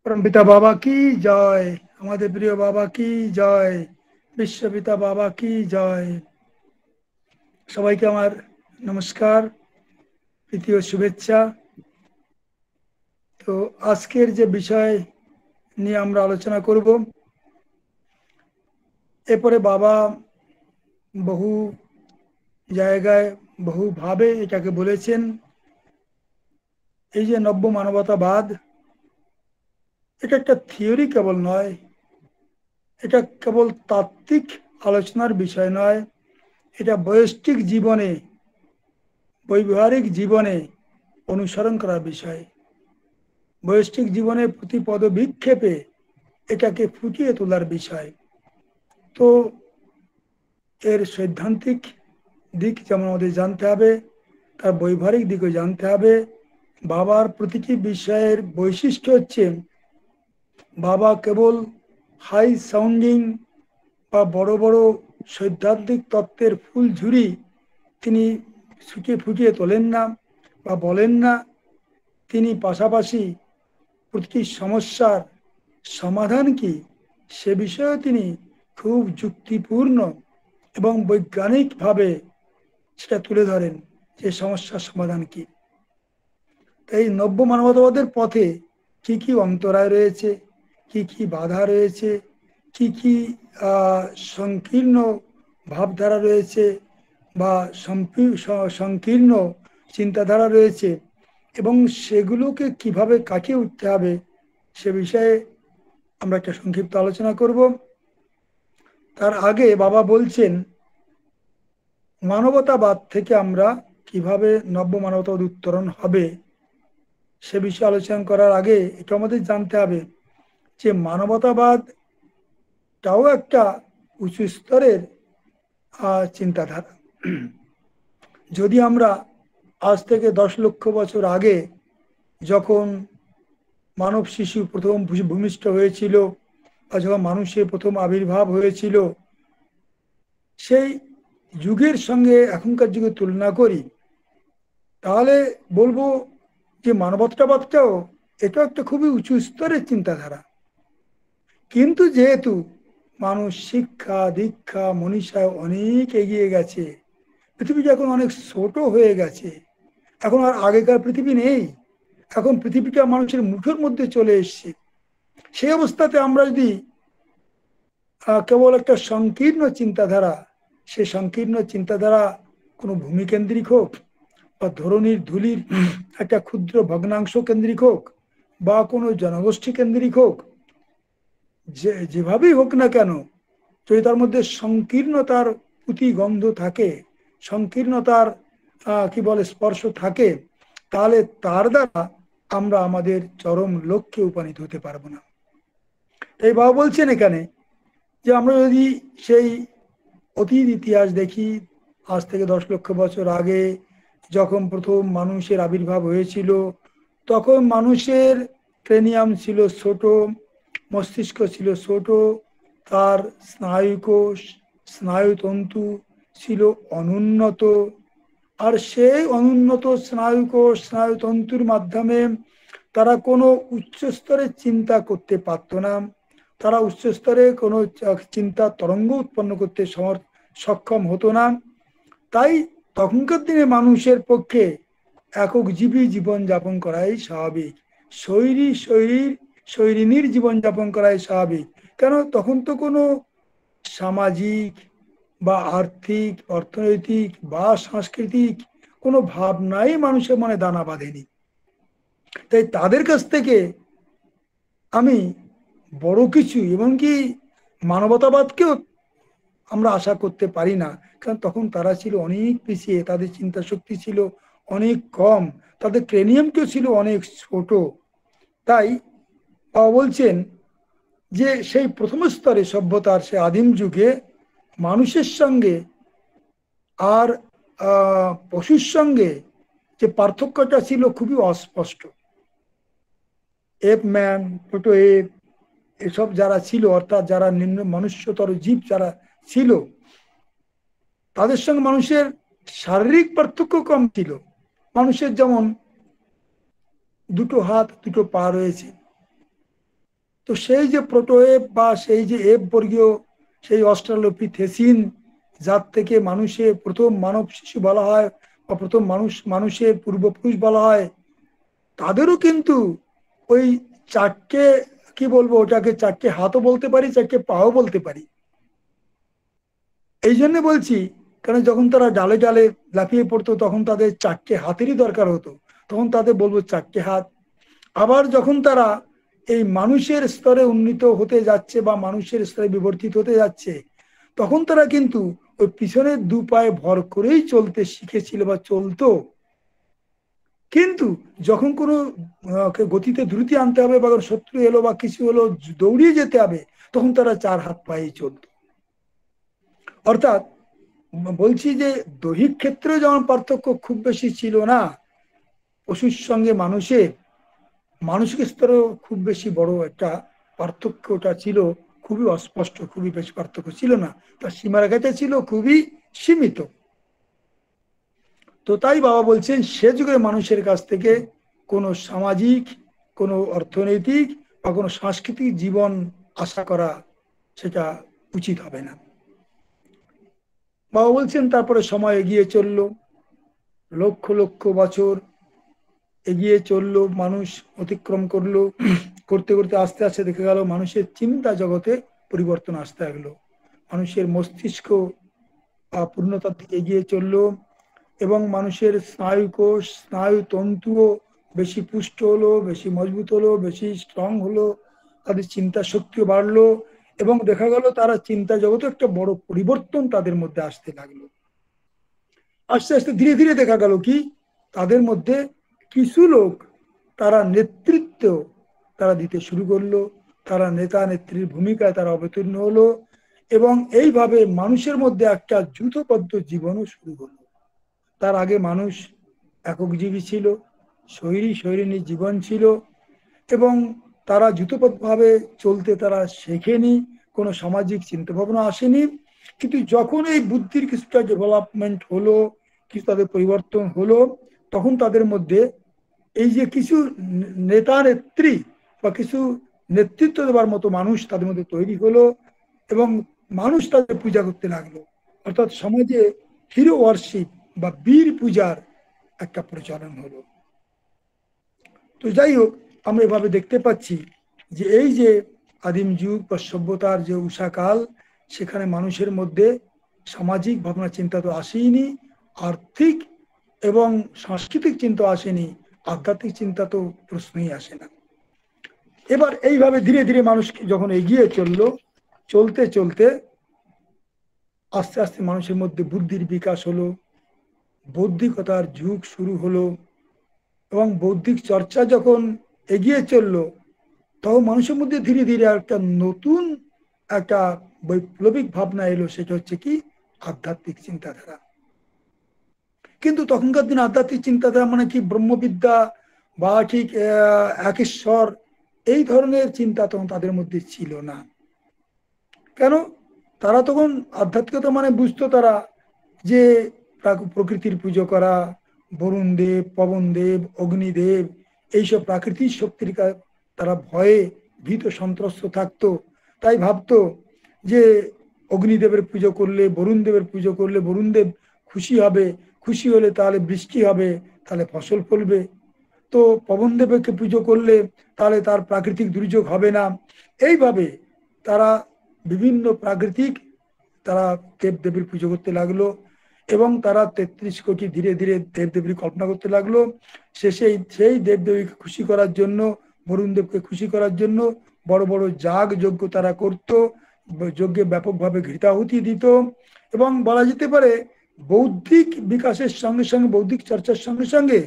परमपिता बाबा की जय। हमारे प्रिय बाबा की जय। विश्वपिता बाबा की जय। সবাইকে আমার নমস্কার, প্রীতি ও শুভেচ্ছা। তো আজকের যে বিষয় নিয়ে আমরা আলোচনা করব, এরপরে বাবা বহু জায়গায় বহুভাবে এটাকে বলেছেন। এই যে নব্য মানবতাবাদ, এটা একটা থিওরি কেবল নয়, এটা কেবল তাত্ত্বিক আলোচনার বিষয় নয়, এটা বৈয়ক্তিক জীবনে, বৈবাহিক জীবনে অনুসরণ করার বিষয়। বৈয়ক্তিক জীবনে প্রতি পদবিক্ষেপে এটাকে ফুটিয়ে তোলার বিষয়। তো এর সৈদ্ধান্তিক দিক যেমন আমাদের জানতে হবে, তার বৈবাহিক দিকও জানতে হবে। বাবার প্রতিটি বিষয়ের বৈশিষ্ট্য হচ্ছে, বাবা কেবল হাই সাউন্ডিং বা বড় বড় সৈদ্ধান্তিক তত্ত্বের ফুলঝুরি তিনি ফুটিয়ে ফুটিয়ে তোলেন না বা বলেন না। তিনি পাশাপাশি প্রতিটি সমস্যার সমাধান কি সে বিষয়েও তিনি খুব যুক্তিপূর্ণ এবং বৈজ্ঞানিকভাবে সেটা তুলে ধরেন যে সমস্যার সমাধান কি। এই নব্য মানবতাবাদের পথে কি কি অন্তরায় রয়েছে, কি কি বাধা রয়েছে, কি কি সংকীর্ণ ভাবধারা রয়েছে বা সংকীর্ণ চিন্তাধারা রয়েছে, এবং সেগুলোকে কিভাবে কাটিয়ে উঠতে হবে সে বিষয়ে আমরা একটা সংক্ষিপ্ত আলোচনা করব। তার আগে বাবা বলছেন মানবতাবাদ থেকে আমরা কিভাবে নব্য মানবতাবাদ উত্তরণ হবে সে বিষয়ে আলোচনা করার আগে এটা আমাদের জানতে হবে যে মানবতাবাদটাও একটা উঁচু স্তরের চিন্তাধারা। যদি আমরা আজ থেকে 10 লক্ষ বছর আগে যখন মানব শিশু প্রথম ভূমিষ্ঠ হয়েছিল বা যখন মানুষের প্রথম আবির্ভাব হয়েছিল, সেই যুগের সঙ্গে এখনকার যুগে তুলনা করি, তাহলে বলবো যে মানবতাবাদটাও এটা একটা খুবই উঁচু স্তরের চিন্তাধারা। কিন্তু যেহেতু মানুষ শিক্ষা দীক্ষা মনীষায় অনেক এগিয়ে গেছে, পৃথিবীটা এখন অনেক ছোট হয়ে গেছে, এখন আর আগেকার পৃথিবী নেই, এখন পৃথিবীটা মানুষের মুঠোর মধ্যে চলে এসছে। সেই অবস্থাতে আমরা যদি কেবল একটা সংকীর্ণ চিন্তাধারা, সে সংকীর্ণ চিন্তাধারা কোনো ভূমিকেন্দ্রিক হোক বা ধরনীর ধুলির একটা ক্ষুদ্র ভগ্নাংশ কেন্দ্রিক হোক বা কোনো জনগোষ্ঠী কেন্দ্রিক হোক, যেভাবেই হোক না কেন, যদি তার মধ্যে সংকীর্ণতার পুঁতিগন্ধ থাকে, সংকীর্ণতার কি বলে স্পর্শ থাকে, তাহলে তার দ্বারা আমরা আমাদের চরম লক্ষ্যে উপনীত হতে পারবো না। এই বাবা বলছেন এখানে যে আমরা যদি সেই অতীত ইতিহাস দেখি, আজ থেকে 10 লক্ষ বছর আগে যখন প্রথম মানুষের আবির্ভাব হয়েছিল, তখন মানুষের ক্রেনিয়াম ছিল ছোট, মস্তিষ্ক ছিল ছোট, তার স্নায়ুকোষ স্নায়ুতন্তু ছিল অনুন্নত। আর সেই অনুন্নত স্নায়ুকোষ স্নায়ুতন্তুর মাধ্যমে তারা কোনো উচ্চ স্তরে চিন্তা করতে পারত না, তারা উচ্চ স্তরে কোনো চিন্তা তরঙ্গ উৎপন্ন করতে সক্ষম হতো না। তাই তখনকার দিনে মানুষের পক্ষে একক জীবী জীবনযাপন করাই স্বাভাবিক, শৈরিনীর জীবনযাপন করাই স্বাভাবিক। কেন, তখন তো কোনো সামাজিক বা আর্থিক অর্থনৈতিক বা সাংস্কৃতিক কোনো ভাবনাই মানুষের মনে দানা বাঁধেনি। তাই তাদের কাছ থেকে আমি বড় কিছু এমনকি মানবতাবাদকেও আমরা আশা করতে পারি না, কারণ তখন তারা ছিল অনেক পিছিয়ে, তাদের চিন্তা শক্তি ছিল অনেক কম, তাদের ক্রেনিয়ামকেও ছিল অনেক ছোট। তাই বলছেন যে সেই প্রথম স্তরে সভ্যতার সে আদিম যুগে মানুষের সঙ্গে আর পশুর সঙ্গে যে পার্থক্যটা ছিল খুবই অস্পষ্ট। এপ ম্যান, ছোটো এপ, এসব যারা ছিল, অর্থাৎ যারা নিম্ন মনুষ্যতর জীব যারা ছিল, তাদের সঙ্গে মানুষের শারীরিক পার্থক্য কম ছিল। মানুষের যেমন দুটো হাত দুটো পা রয়েছে। তো সেই যে প্রোটোএপ বা সেই যে এপ বর্গীয় সেই অস্ট্রালোপিথেসিন, যার থেকে মানুষের প্রথম মানব শিশু বলা হয় বা প্রথম মানুষের পূর্বপুরুষ বলা হয়, তাদেরও কিন্তু ওই চারটে, কি বলবো ওটাকে, চারটে হাতও বলতে পারি, চারটে পাও বলতে পারি। এই জন্য বলছি, কারণ যখন তারা ডালে ডালে লাফিয়ে পড়তো তখন তাদের চারটে হাতেরই দরকার হতো, তখন তাদের বলবো চারটে হাত। আবার যখন তারা এই মানুষের স্তরে উন্নীত হতে যাচ্ছে বা মানুষের স্তরে বিবর্তিত হতে যাচ্ছে, তখন তারা কিন্তু ওই পিছনের দু পায়ে ভর করেই চলতে শিখেছিল বা চলতো। কিন্তু যখন কোনো গতিতে দ্রুতি আনতে হবে বা কোনো শত্রু এলো বা কিছু হলো, দৌড়িয়ে যেতে হবে, তখন তারা চার হাত পায়েই চলত। অর্থাৎ বলছি যে দৈহিক ক্ষেত্রে যেমন পার্থক্য খুব বেশি ছিল না পশুর সঙ্গে মানুষের, মানসিক স্তরেও খুব বেশি বড় একটা পার্থক্যটা ছিল, খুবই অস্পষ্ট, খুবই বেশি পার্থক্য ছিল না, তার সীমারেখাটা ছিল খুবই সীমিত। তো তাই বাবা বলছেন সে যুগের মানুষের কাছ থেকে কোনো সামাজিক, কোনো অর্থনৈতিক বা কোনো সাংস্কৃতিক জীবন আশা করা সেটা উচিত হবে না। বাবা বলছেন তারপরে সময় এগিয়ে চলল, লক্ষ লক্ষ বছর এগিয়ে চলল, মানুষ অতিক্রম করলো, করতে করতে আস্তে আস্তে দেখা গেল মানুষের চিন্তা জগতে পরিবর্তন আসতে লাগলো, মানুষের মস্তিষ্ক পূর্ণতার দিকে এগিয়ে চলল, এবং মানুষের স্নায়ুকোষ স্নায়ুতন্তুও বেশি পুষ্ট হলো, বেশি মজবুত হলো, বেশি স্ট্রং হলো, তাদের চিন্তা শক্তিও বাড়লো, এবং দেখা গেল তারা চিন্তা জগতে একটা বড় পরিবর্তন তাদের মধ্যে আসতে লাগলো। আস্তে আস্তে ধীরে ধীরে দেখা গেল কি তাদের মধ্যে কিছু লোক তারা নেতৃত্ব তারা দিতে শুরু করলো, তারা নেতা নেত্রীর ভূমিকায় তারা অবতীর্ণ হলো, এবং এইভাবে মানুষের মধ্যে একটা যূথবদ্ধ জীবনও শুরু হলো। তার আগে মানুষ এককজীবী ছিল, শৈরিনী জীবন ছিল, এবং তারা যূথবদ্ধভাবে চলতে তারা শেখেনি, কোনো সামাজিক চিন্তা ভাবনা আসেনি। কিন্তু যখন এই বুদ্ধির কিছুটা ডেভেলপমেন্ট হলো, কিছু তাদের পরিবর্তন হলো, তখন তাদের মধ্যে এই যে কিছু নেতা নেত্রী বা কিছু নেতৃত্ব দেওয়ার মতো মানুষ তাদের মধ্যে তৈরি হলো, এবং মানুষ তাদের পূজা করতে লাগলো। অর্থাৎ সমাজে হিরো ওয়ার্শিপ বা বীর পূজার একটা প্রচলন হলো। তো যাই হোক, আমরা এভাবে দেখতে পাচ্ছি যে এই যে আদিম যুগ বা সভ্যতার যে উষাকাল, সেখানে মানুষের মধ্যে সামাজিক ভাবনা চিন্তা তো আসেইনি, আর্থিক এবং সাংস্কৃতিক চিন্তা আসেনি, আধ্যাত্মিক চিন্তা তো প্রশ্নই আসে না। এবার এইভাবে ধীরে ধীরে মানুষ যখন এগিয়ে চললো, চলতে চলতে আস্তে আস্তে মানুষের মধ্যে বুদ্ধির বিকাশ হলো, বৌদ্ধিকতার যুগ শুরু হলো, এবং বৌদ্ধিক চর্চা যখন এগিয়ে চললো, তখন মানুষের মধ্যে ধীরে ধীরে একটা নতুন একটা বৈপ্লবিক ভাবনা এলো, সেটা হচ্ছে কি আধ্যাত্মিক চিন্তাধারা। কিন্তু তখনকার দিনে আধ্যাত্মিক চিন্তাধারা মানে কি ব্রহ্মবিদ্যা বা ঠিক একেশ্বর, এই ধরনের চিন্তা তখন তাদের মধ্যে ছিল না। কেন? তারা তখন আধ্যাত্মিকতা মানে বুঝতো তারা যে প্রকৃতির পুজো করা, বরুণ দেব, পবন দেব, অগ্নিদেব, এইসব প্রাকৃতিক শক্তির তারা ভয়ে ভীত সন্ত্রস্ত থাকতো। তাই ভাবতো যে অগ্নিদেবের পুজো করলে, বরুণ দেবের পুজো করলে বরুণ দেব খুশি হবে, খুশি হলে তাহলে বৃষ্টি হবে, তাহলে ফসল ফলবে। তো পবন দেবকে পুজো করলে তাহলে তার প্রাকৃতিক দুর্যোগ হবে না। এইভাবে তারা বিভিন্ন প্রাকৃতিক তারা দেবদেবীর পুজো করতে লাগলো, এবং তারা 33 কোটি ধীরে ধীরে দেবদেবীর কল্পনা করতে লাগলো। শেষে সেই দেবদেবীকে খুশি করার জন্য, বরুণ দেবকে খুশি করার জন্য বড় বড় যাগ যজ্ঞ তারা করত, যজ্ঞে ব্যাপকভাবে ঘৃতাহুতি দিত, এবং বলা যেতে পারে বৌদ্ধিক বিকাশের সঙ্গে সঙ্গে, বৌদ্ধিক চর্চার সঙ্গে সঙ্গে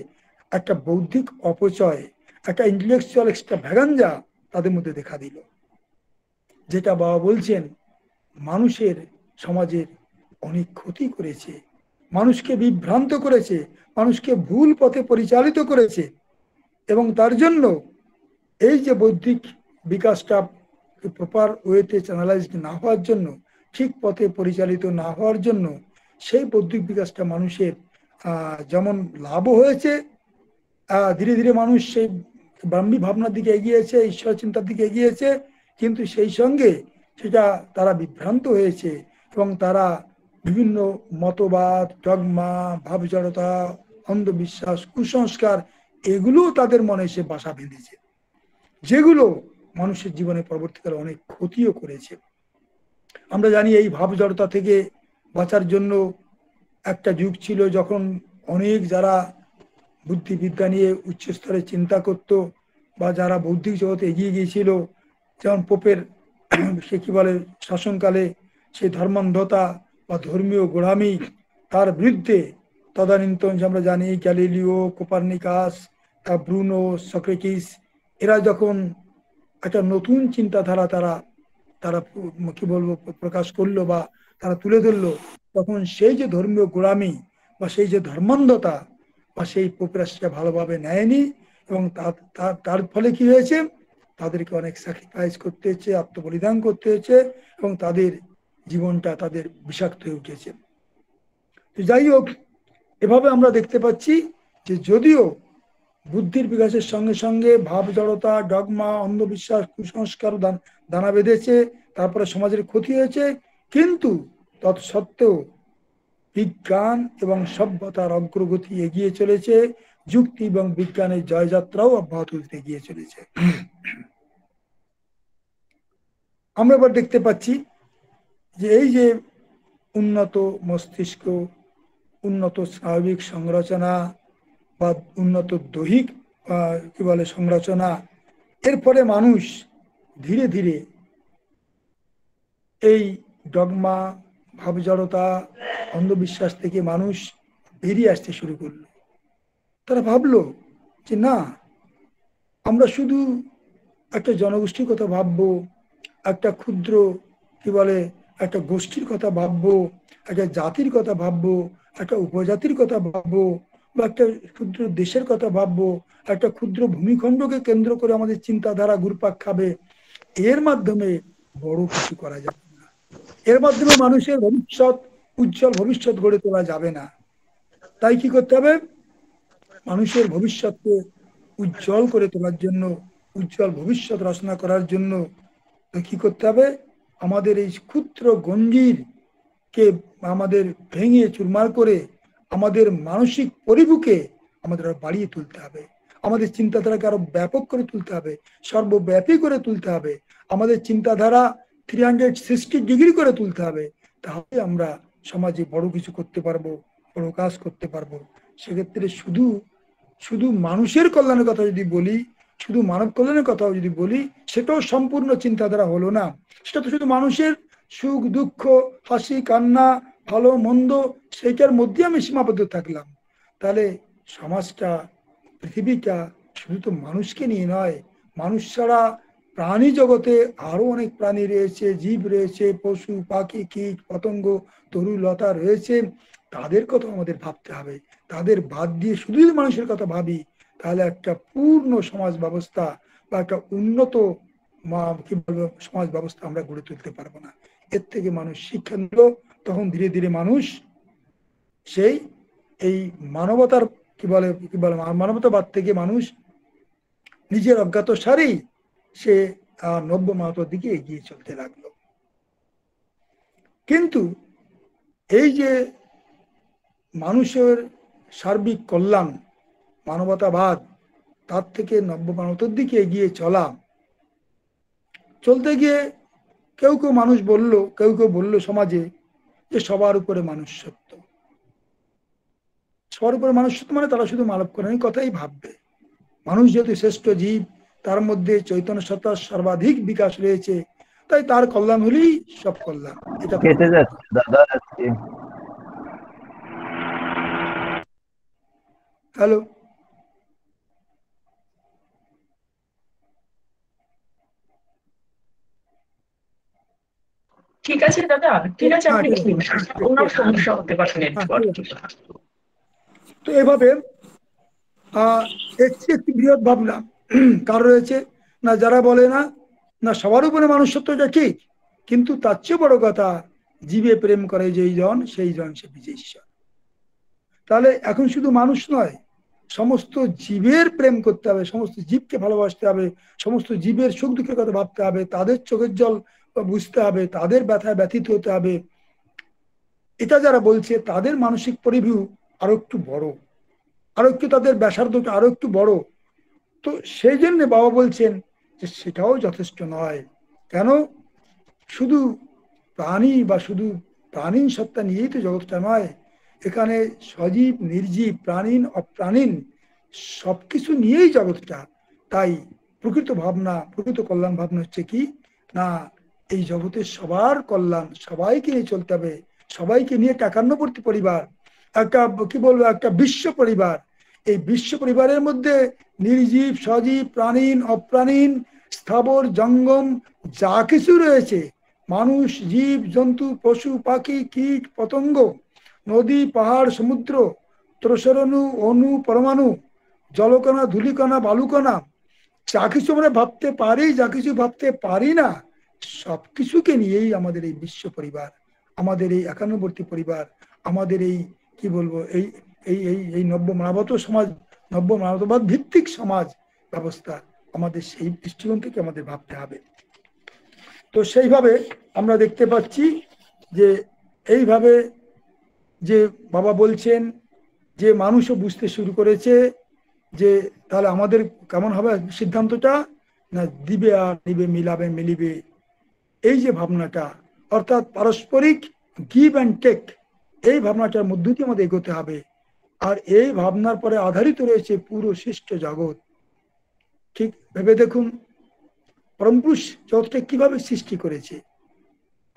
একটা বৌদ্ধিক অপচয়, একটা ইন্টেলেকচুয়াল এক্সট্রাভ্যাগাঞ্জা তাদের মধ্যে দেখা দিল, যেটা বাবা বলছেন মানুষের সমাজের অনেক ক্ষতি করেছে, মানুষকে বিভ্রান্ত করেছে, মানুষকে ভুল পথে পরিচালিত করেছে। এবং তার জন্য এই যে বৌদ্ধিক বিকাশটা প্রপার ওয়েতে চ্যানেলাইজড না হওয়ার জন্য, ঠিক পথে পরিচালিত না হওয়ার জন্য, সেই বৌদ্ধিক বিকাশটা মানুষের যেমন লাভও হয়েছে, ধীরে ধীরে মানুষ সেই ব্রাহ্মী ভাবনার দিকে এগিয়েছে, ঈশ্বর চিন্তার দিকে এগিয়েছে, কিন্তু সেই সঙ্গে সেটা তারা বিভ্রান্ত হয়েছে এবং তারা বিভিন্ন মতবাদ, ডগমা, ভাবজড়তা, অন্ধবিশ্বাস, কুসংস্কার এগুলো তাদের মনে এসে বাসা বেঁধেছে, যেগুলো মানুষের জীবনে পরবর্তীকালে অনেক ক্ষতিও করেছে। আমরা জানি এই ভাবজড়তা থেকে বাঁচার জন্য একটা যুগ ছিল যখন অনেক যারা বুদ্ধিবিদ্যা নিয়ে উচ্চ স্তরে চিন্তা করত বা যারা বৌদ্ধিক জগতে এগিয়ে গিয়েছিল, যেমন পোপের সে কি বলে শাসনকালে সেই ধর্মান্ধতা বা ধর্মীয় গোড়ামি, তার বিরুদ্ধে তদানীন্তন আমরা জানি গ্যালিলিও, কোপার্নিকাস, ব্রুনো, সক্রেটিস, এরা যখন একটা নতুন চিন্তাধারা তারা তারা কি বলবো প্রকাশ করলো বা তারা তুলে ধরলো, তখন সেই যে ধর্মীয় গোড়ামি বা সেই যে ধর্মান্ধতা বা সেই পোপরা সেটা ভালোভাবে নেয়নি এবং তার ফলে কি হয়েছে, তাদেরকে অনেক স্যাক্রিফাইস করতে হয়েছে, আত্মবলিদান করতে হয়েছে এবং তাদের জীবনটা তাদের বিষাক্ত হয়ে উঠেছে। তো যাই হোক, এভাবে আমরা দেখতে পাচ্ছি যে যদিও বুদ্ধির বিকাশের সঙ্গে সঙ্গে ভাব জড়তা, ডগমা, অন্ধবিশ্বাস, কুসংস্কার দানা বেঁধেছে, তারপরে সমাজের ক্ষতি হয়েছে, কিন্তু তৎসত্ত্বেও বিজ্ঞান এবং সভ্যতার অগ্রগতি এগিয়ে চলেছে, যুক্তি এবং বিজ্ঞানের জয়যাত্রাও অব্যাহত হতে এগিয়ে চলেছে। আমরা এবার দেখতে পাচ্ছি যে এই যে উন্নত মস্তিষ্ক, উন্নত স্বাভাবিক সংরচনা বা উন্নত দৈহিক কি বলে সংরচনা, এর ফলে মানুষ ধীরে ধীরে এই ডগমা, ভাবজড়তা, অন্ধবিশ্বাস থেকে মানুষ বেরিয়ে আসতে শুরু করলো। তারা ভাবলো যে না, আমরা শুধু একটা জনগোষ্ঠীর কথা ভাববো, একটা ক্ষুদ্র কি বলে একটা গোষ্ঠীর কথা ভাববো, একটা জাতির কথা ভাববো, একটা উপজাতির কথা ভাববো, বা একটা ক্ষুদ্র দেশের কথা ভাববো, একটা ক্ষুদ্র ভূমিখণ্ডকে কেন্দ্র করে আমাদের চিন্তাধারা ঘুরপাক খাবে, এর মাধ্যমে বড় কিছু করা যাবে না, এর মাধ্যমে মানুষের ভবিষ্যৎ, উজ্জ্বল ভবিষ্যৎ গড়ে তোলা যাবে না। তাই কি করতে হবে, মানুষের ভবিষ্যৎকে উজ্জ্বল করে তোলার জন্য, উজ্জ্বল ভবিষ্যৎ রচনা করার জন্য কি করতে হবে, আমাদের এই ক্ষুদ্র গণ্ডির কে আমাদের ভেঙে চুরমার করে আমাদের মানসিক পরিবুকে আমাদের আরো বাড়িয়ে তুলতে হবে, আমাদের চিন্তাধারাকে আরো ব্যাপক করে তুলতে হবে, সর্বব্যাপী করে তুলতে হবে, আমাদের চিন্তাধারা 360 ডিগ্রি করে তুলতে হবে। তাহলে আমরা সমাজে বড় কিছু করতে পারবো, বড় কাজ করতে পারবো। সেক্ষেত্রে শুধু শুধু মানুষের কল্যাণের কথা যদি বলি, শুধু মানব কল্যাণের কথাও যদি বলি, সেটাও সম্পূর্ণ চিন্তাধারা হলো না। সেটা তো শুধু মানুষের সুখ দুঃখ, হাসি কান্না, ভালো মন্দ, সেইটার মধ্যে আমি সীমাবদ্ধ থাকলাম। তাহলে সমাজটা, পৃথিবীটা শুধু তো মানুষকে নিয়ে নয়, মানুষ ছাড়া প্রাণী জগতে আরো অনেক প্রাণী রয়েছে, জীব রয়েছে, পশু পাখি কীট পতঙ্গ তরু লতা রয়েছে, তাদের কথা আমাদের ভাবতে হবে। তাদের বাদ দিয়ে শুধু যদি মানুষের কথা ভাবি, তাহলে একটা পূর্ণ সমাজ ব্যবস্থা বা একটা উন্নত কি বলবো সমাজ ব্যবস্থা আমরা গড়ে তুলতে পারবো না। এর থেকে মানুষ শিক্ষা নিল, তখন ধীরে ধীরে মানুষ সেই এই মানবতার কি বলে মানবতাবাদ থেকে মানুষ নিজের অজ্ঞাত সারেই সে নব্য মানবতার দিকে এগিয়ে চলতে লাগলো। কিন্তু এই যে মানুষের সার্বিক কল্যাণ, মানবতাবাদ, তার থেকে নব্য মানবতার দিকে এগিয়ে চলতে গিয়ে কেউ কেউ মানুষ কেউ কেউ বললো সমাজে যে সবার উপরে মানুষ সত্য। সবার উপরে মানুষ সত্য মানে তারা শুধু মানব কল্যাণের কথাই ভাববে। মানুষ যেহেতু শ্রেষ্ঠ জীব, তার মধ্যে চৈতন্য সত্তার সর্বাধিক বিকাশ রয়েছে, তাই তার কল্যাণ হলেই সব কল্যাণ। এটা কেটে যাচ্ছে দাদা আজকে। হ্যালো, ঠিক আছে দাদা, ঠিক আছে, আপনি ওনার সমস্যা হতে পারে নেটওয়ার্ক। তো এভাবে একটি বৃহৎ ভাবনা কার রয়েছে না, যারা বলে না না সবার উপরে মানুষ সত্যটা ঠিক, কিন্তু তার চেয়ে বড় কথা, জীবে প্রেম করে যেই জন সেই জন সে বিজয় ঈশ্বর। তাহলে এখন শুধু মানুষ নয়, সমস্ত জীবের প্রেম করতে হবে, সমস্ত জীবকে ভালোবাসতে হবে, সমস্ত জীবের সুখ দুঃখের কথা ভাবতে হবে, তাদের চোখের জল বুঝতে হবে, তাদের ব্যথায় ব্যথিত হতে হবে। এটা যারা বলছে তাদের মানসিক পরিভিউ আরো একটু বড়, আরো একটু তাদের ব্যাসার্ধটা আরো একটু বড়। তো সেই জন্য বাবা বলছেন যে সেটাও যথেষ্ট নয়। কেন? শুধু প্রাণী বা শুধু প্রাণীন সত্তা নিয়েই তো জগৎটা নয়, এখানে সজীব নির্জীব প্রাণীন অপ্রাণীন সবকিছু নিয়েই জগৎটা। তাই প্রকৃত ভাবনা, প্রকৃত কল্যাণ ভাবনা হচ্ছে কি না, এই জগতের সবার কল্যাণ, সবাইকে নিয়ে চলতে হবে, সবাইকে নিয়ে একান্নবর্তী পরিবার, একটা কি বলবো একটা বিশ্ব পরিবার। এই বিশ্ব পরিবারের মধ্যে নির্জীব সজীব প্রাণীন অপ্রাণীন স্থাবর জঙ্গম যা কিছু রয়েছে, মানুষ জীব জন্তু পশু পাখি কীট পতঙ্গ নদী পাহাড় সমুদ্র ত্রসরণু অণু পরমাণু জলকণা ধূলিকণা বালুকণা, যা কিছু আমরা ভাবতে পারি যা কিছু ভাবতে পারি না, সবকিছুকে নিয়েই আমাদের এই বিশ্ব পরিবার, আমাদের এই একান্নবর্তী পরিবার, আমাদের এই কি বলবো এই এই এই এই নব্য মানবত সমাজ, নব্য মানবতাবাদ ভিত্তিক সমাজ ব্যবস্থা, আমাদের সেই দৃষ্টিকোণ থেকে আমাদের ভাবতে হবে। তো সেইভাবে আমরা দেখতে পাচ্ছি যে এইভাবে যে বাবা বলছেন যে মানুষও বুঝতে শুরু করেছে যে তাহলে আমাদের কেমন হবে সিদ্ধান্তটা, না দিবে আর নিবে মিলাবে মিলিবে, এই যে ভাবনাটা, অর্থাৎ পারস্পরিক গিভ অ্যান্ড টেক, এই ভাবনাটার মধ্য দিয়ে আমাদের এগোতে হবে। আর এই ভাবনার পরে আধারিত রয়েছে পুরো সৃষ্ট জগৎ। ঠিক ভেবে দেখুন পরমপুরুষ জগৎটা কিভাবে সৃষ্টি করেছে।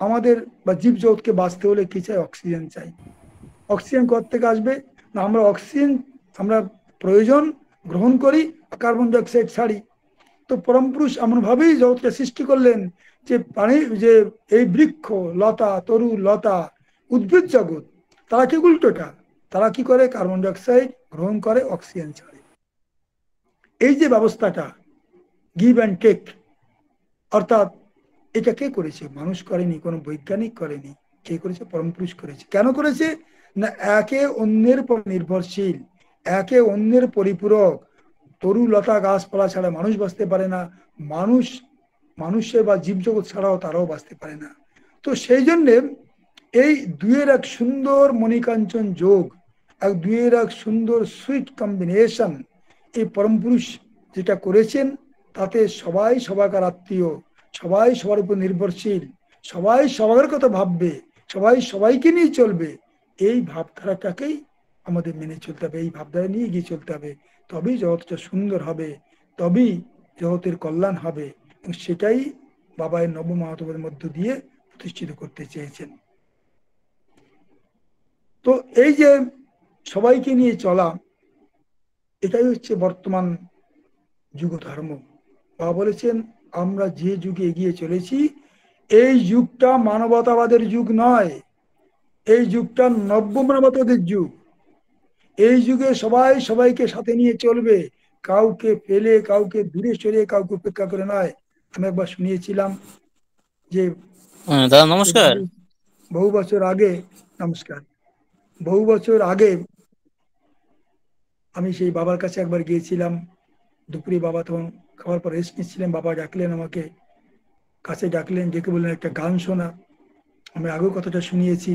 আমাদের বা জীব জগৎকে বাঁচতে হলে কি চাই? অক্সিজেন চাই। অক্সিজেন কোথা থেকে আসবে? না আমরা অক্সিজেন আমরা প্রয়োজন গ্রহণ করি, কার্বন ডাইঅক্সাইড ছাড়ি। তো পরমপুরুষ এমনভাবেই জগৎকে সৃষ্টি করলেন যে প্রাণী, যে এই বৃক্ষ লতা তরু লতা উদ্ভিদ জগৎ, তারা কি উল্টোটা, তারা কি করে? কার্বন ডাইঅক্সাইড গ্রহণ করে, অক্সিজেন ছাড়ে। এই যে ব্যবস্থাটা গিভ অ্যান্ড টেক, অর্থাৎ এটা কে করেছে? মানুষ করেনি, কোনো বৈজ্ঞানিক করেনি, কে করেছে? পরমপুরুষ করেছে। কেন করেছে? না একে অন্যের পর নির্ভরশীল, একে অন্যের পরিপূরক। তরু লতা গাছপালা ছাড়া মানুষ বাঁচতে পারে না, মানুষ মানুষের বা জীবজগৎ ছাড়াও তারাও বাঁচতে পারে না। তো সেই জন্যে এই দুইয়ের এক সুন্দর মণিকাঞ্চন যোগ, এক দুইয়ের এক সুন্দর সুইট কম্বিনেশন এই পরমপুরুষ যেটা করেছেন, তাতে সবাই সবাইকার আত্মীয়, সবাই সবার উপর নির্ভরশীল, সবাই সবার কথা ভাববে, সবাই সবাইকে নিয়ে চলবে, এই ভাবধারাটাকেই আমাদের মেনে চলতে হবে, এই ভাবধারা নিয়ে এগিয়ে চলতে হবে। তবেই জগৎটা সুন্দর হবে, তবেই জগতের কল্যাণ হবে। এবং সেটাই বাবা এই নবমাহাত্মের মধ্য দিয়ে প্রতিষ্ঠিত করতে চেয়েছেন। তো এই যে সবাইকে নিয়ে চলা, এটাই হচ্ছে বর্তমান যুগ ধর্ম। বাবা বলেছেন আমরা যে যুগে এগিয়ে চলেছি, এই যুগটা মানবতাবাদের যুগ নয়, এই যুগটা নব্য মানবতাবাদের যুগ। এই যুগে সবাই সবাইকে সাথে নিয়ে চলবে, কাউকে ফেলে কাউকে দূরে সরিয়ে কাউকে উপেক্ষা করে নয়। আমি একবার শুনিয়েছিলাম যে দাদা নমস্কার। বহু বছর আগে, নমস্কার, বহু বছর আগে আমি সেই বাবার কাছে একবার গিয়েছিলাম। দুপুরে বাবা তখন খাওয়ার পর রেস্ট নিচ্ছিলেন, বাবা ডাকলেন আমাকে, কাছে ডাকলেন, ডেকে বললেন একটা গান শোনা। আমি আগেও কথাটা শুনিয়েছি।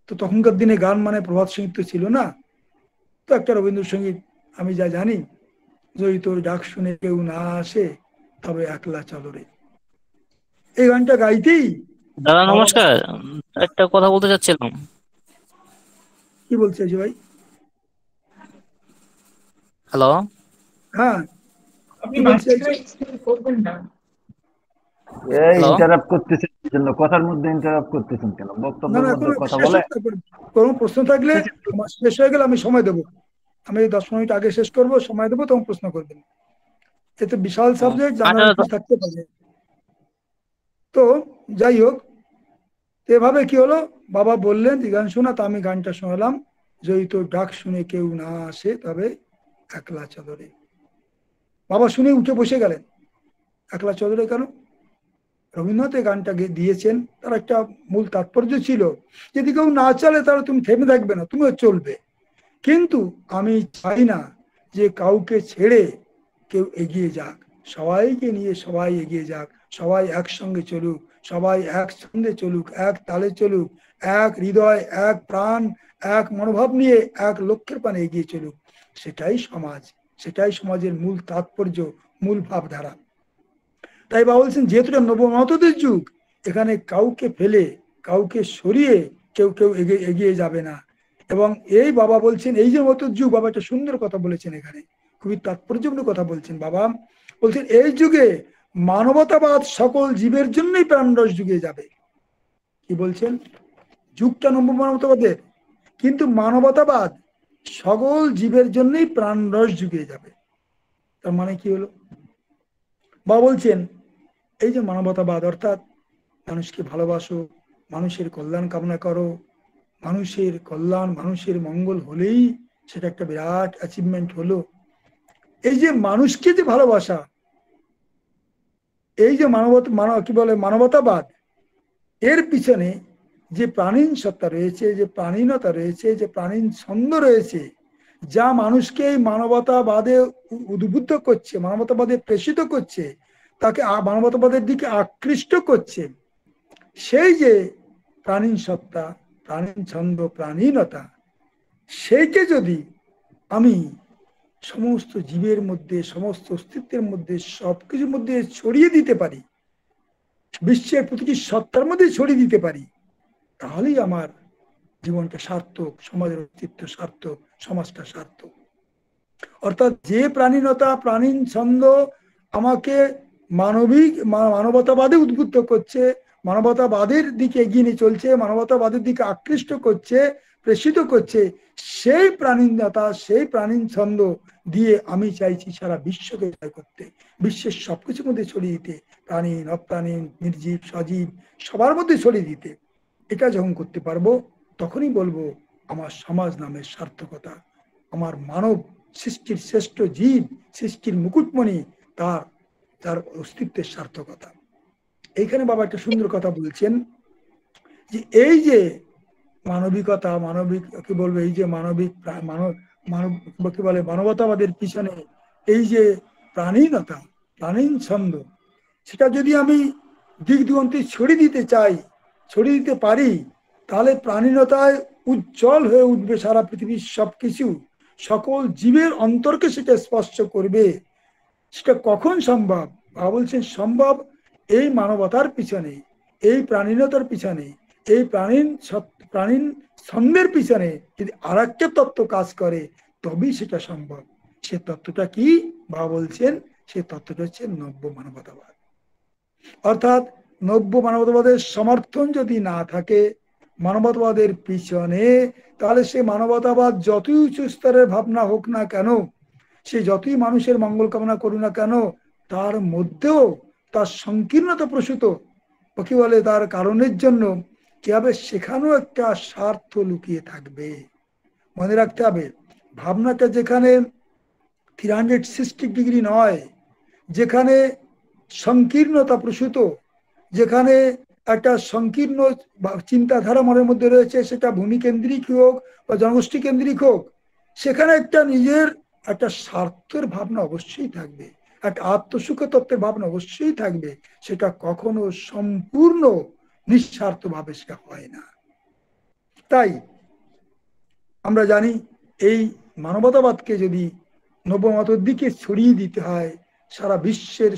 তো তখনকার দিনে গান মানে প্রভাত সঙ্গীত তো ছিল না, তো একটা রবীন্দ্রসঙ্গীত আমি যা জানি, যদি তোর ডাক শুনে কেউ না আসে তবে একলা চলো রে, এই গানটা গাইতেই। দাদা নমস্কার, একটা কথা বলতে চাচ্ছিলাম। কি বলছে ভাই? হ্যালো, হ্যাঁ আপনি মাঝখানে explain করবেন না। এই Hello? ইন্টারাপ্ট করতেছেন জন্য, কথার মধ্যে ইন্টারাপ্ট করতেছেন কেন? না বক্তব্যের না, মধ্যে কোনো কথা শেষ বলে। হোক, তারপর কোনো প্রশ্ন থাকলে আমার শেষ হয়ে গেলে আমি সময় দেবো, আমি 10 মিনিট আগে শেষ করবো, সময় দেবো, তখন প্রশ্ন করবেন। এতে বিশাল সাবজেক্ট, জানার আচ্ছা কিছু থাকতে পারে। তো যাই হোক, এভাবে কি হলো, বাবা বললেন যে গান শোনা, তা আমি গানটা শোনালাম, যদি তোর ডাক শুনে কেউ না আসে তবে একলা চলো রে। বাবা শুনে উঠে বসে গেলেন। একলা চলো রে কেন? রবীন্দ্রনাথ এই গানটা দিয়েছেন, তার একটা মূল তাৎপর্য ছিল যদি কেউ না চলে তাহলে তুমি থেমে থাকবে না, তুমিও চলবে। কিন্তু আমি চাই না যে কাউকে ছেড়ে কেউ এগিয়ে যাক, সবাইকে নিয়ে সবাই এগিয়ে যাক, সবাই একসঙ্গে চলুক, সবাই এক ছন্দে চলুক, এক তালে চলুক, এক হৃদয়, এক প্রাণ, এক মনোভাব নিয়ে এক লক্ষ্যের পানে এগিয়ে চলুক। সেটাই সমাজ, সেটাই সমাজের মূল তাৎপর্য, মূল ভাবধারা। তাই বাবা বলছেন যেহেতু এটা নবমাতদের যুগ, এখানে কাউকে ফেলে কাউকে সরিয়ে কেউ কেউ এগিয়ে যাবে না। এবং এই বাবা বলছেন এই যে মতের যুগ, বাবা একটা সুন্দর কথা বলেছেন, এখানে খুবই তাৎপর্যপূর্ণ কথা বলছেন। বাবা বলছেন এই যুগে মানবতাবাদ সকল জীবের জন্যই প্রাণরস যুগে যাবে। কি বলছেন? যুগটা নবমানবতাবাদের, কিন্তু মানবতাবাদ সকল জীবের জন্যই প্রাণরস যুগে যাবে। তার মানে কি হলো? বাবা বলছেন এই যে মানবতাবাদ অর্থাৎ মানুষকে ভালোবাসো, মানুষের কল্যাণ কামনা করো, মানুষের কল্যাণ মানুষের মঙ্গল হলেই সেটা একটা বিরাট অ্যাচিভমেন্ট হলো। এই যে মানুষকে যে ভালোবাসা, এই যে মানবতাবাদ, এর পিছনে যে প্রাণীন সত্তা রয়েছে, যে প্রাণীনতা রয়েছে, যে প্রাণীন ছন্দ রয়েছে, যা মানুষকে এই মানবতাবাদে উদ্বুদ্ধ করছে, মানবতাবাদে প্রেষিত করছে, তাকে মানবতাবাদের দিকে আকৃষ্ট করছে, সেই যে প্রাণীন সত্তা, প্রাণীন ছন্দ, প্রাণীনতা, সেইকে যদি আমি সমস্ত জীবের মধ্যে, সমস্ত অস্তিত্বের মধ্যে, সবকিছুর মধ্যে ছড়িয়ে দিতে পারি, বিশ্বের প্রতিটি সত্তার মধ্যে ছড়িয়ে দিতে পারি, তাহলেই আমার জীবনটা সার্থক, সমাজের অস্তিত্ব সার্থক, সমাজটা সার্থক। অর্থাৎ যে প্রাণীনতা, প্রাণীন ছন্দ আমাকে মানবতাবাদে উদ্বুদ্ধ করছে, মানবতাবাদের দিকে এগিয়ে নিয়ে চলছে, মানবতাবাদের দিকে আকৃষ্ট করছে, প্রেষিত করছে, সেই প্রাণীনতা, সেই প্রাণীন ছন্দ দিয়ে আমি চাইছি সারা বিশ্বকে জয় করতে, বিশ্বের সবকিছুর মধ্যে ছড়িয়ে দিতে, প্রাণীন অপ্রাণীন, নির্জীব সজীব সবার মধ্যে ছড়িয়ে দিতে। এটা যখন করতে পারবো তখনই বলবো আমার সমাজ নামের সার্থকতা, আমার মানব সৃষ্টির শ্রেষ্ঠ জীব, সৃষ্টির মুকুটমণি, তার অস্তিত্বের সার্থকতা। এইখানে বাবা একটা সুন্দর কথা বলছেন যে এই যে মানবিকতা, মানবিক কি বলবো, এই যে মানবিক কি বলে মানবতাবাদের পিছনে এই যে প্রাণীনতা, প্রাণীন ছন্দ, সেটা যদি আমি দিক দিগন্তে ছড়িয়ে দিতে চাই, ছড়িয়ে দিতে পারি, তাহলে প্রাণীনতায় উজ্জ্বল হয়ে উঠবে সারা পৃথিবীর সবকিছু, সকল জীবের অন্তরকে সেটা স্পর্শ করবে। সেটা কখন সম্ভব? বাবা বলছেন সম্ভব এই মানবতার পিছনে, এই প্রাণীনতার পিছনে, এই প্রাণীন ছন্দের পিছনে যদি আর একটা তত্ত্ব কাজ করে তবেই সেটা সম্ভব। সে তত্ত্বটা কি? বাবা বলছেন সে তত্ত্বটা হচ্ছে নব্য মানবতাবাদ। অর্থাৎ নব্য মানবতাবাদের সমর্থন যদি না থাকে মানবতাবাদের পিছনে, তাহলে সে মানবতাবাদ যতই উঁচু স্তরের ভাবনা হোক না কেন, সে যতই মানুষের মঙ্গল কামনা করুক না কেন, তার মধ্যেও তার সংকীর্ণতা প্রসূত কি বলে তার কারণের জন্য কি হবে, সেখানেও একটা স্বার্থ লুকিয়ে থাকবে। মনে রাখতে হবে ভাবনাটা যেখানে 360 ডিগ্রি নয়, যেখানে সংকীর্ণতা প্রসূত, যেখানে একটা সংকীর্ণ চিন্তাধারা মনের মধ্যে রয়েছে, সেটা ভূমিকেন্দ্রিক হোক বা জনগোষ্ঠী কেন্দ্রিক হোক, সেখানে একটা নিজের একটা স্বার্থের ভাবনা অবশ্যই থাকবে, একটা আত্মসুখ তত্ত্বের ভাবনা অবশ্যই থাকবে। সেটা কখনো সম্পূর্ণ নিঃস্বার্থ ভাবে সেটা হয় না। তাই আমরা জানি এই মানবতাবাদকে যদি নবমতের দিকে ছড়িয়ে দিতে হয়, সারা বিশ্বের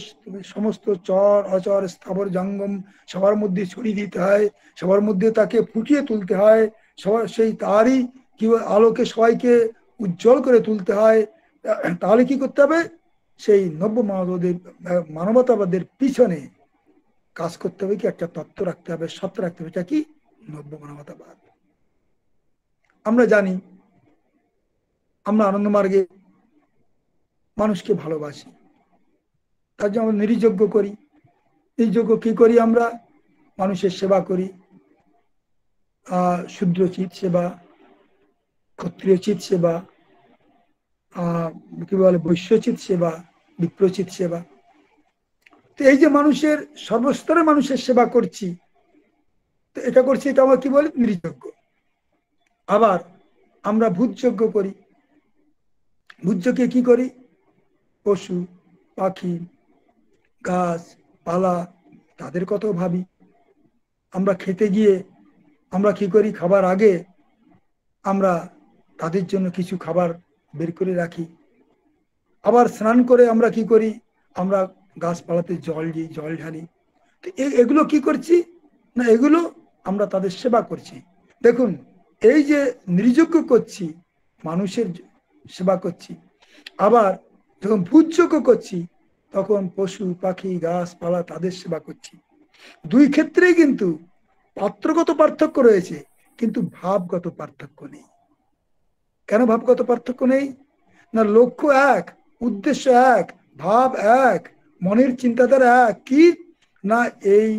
সমস্ত চর অচর স্থাবর জঙ্গম সবার মধ্যে ছড়িয়ে দিতে হয়, সবার মধ্যে তাকে ফুটিয়ে তুলতে হয়, সবার সেই তারই কি আলোকে সবাইকে উজ্জ্বল করে তুলতে হয়, তাহলে কি করতে হবে? সেই নব্য মানবতাবাদের পিছনে কাজ করতে হবে, কি একটা তত্ত্ব রাখতে হবে, সত্য রাখতে হবে। এটা কি? নব্য মানবতাবাদ। আমরা জানি আমরা আনন্দ মার্গে মানুষকে ভালোবাসি, তার জন্য আমরা নির্যজ্ঞ করি। নির্যজ্ঞ কি করি? আমরা মানুষের সেবা করি, শূদ্রচিত সেবা, ক্ষত্রিয়চিত সেবা, কি বলে বৈশ্যচিত সেবা, বিপ্রচিত সেবা। তো এই যে মানুষের সর্বস্তরে মানুষের সেবা করছি, তো এটা করছি, এটা আমরা কি বলি? নির্যজ্ঞ। আবার আমরা ভূতযজ্ঞ করি। ভূতযজ্ঞে কি করি? পশু পাখি গাছ পালা তাদের কথা ভাবি। আমরা খেতে গিয়ে আমরা কি করি? খাবার আগে আমরা তাদের জন্য কিছু খাবার বের করে রাখি। আবার স্নান করে আমরা কি করি? আমরা গাছপালাতে জল দিই, জল ঢালি। তো এগুলো কি করছি না, এগুলো আমরা তাদের সেবা করছি। দেখুন, এই যে নৃযজ্ঞ করছি, মানুষের সেবা করছি, আবার যখন ভূতযজ্ঞ করছি তখন পশু পাখি গাছপালা তাদের সেবা করছি। দুই ক্ষেত্রেই কিন্তু পাত্রগত পার্থক্য রয়েছে, কিন্তু ভাবগত পার্থক্য নেই। কেন ভাবগত পার্থক্য নেই? না, লক্ষ্য এক, উদ্দেশ্য এক, ভাব এক, মনের চিন্তাধারা এক। কি না, এই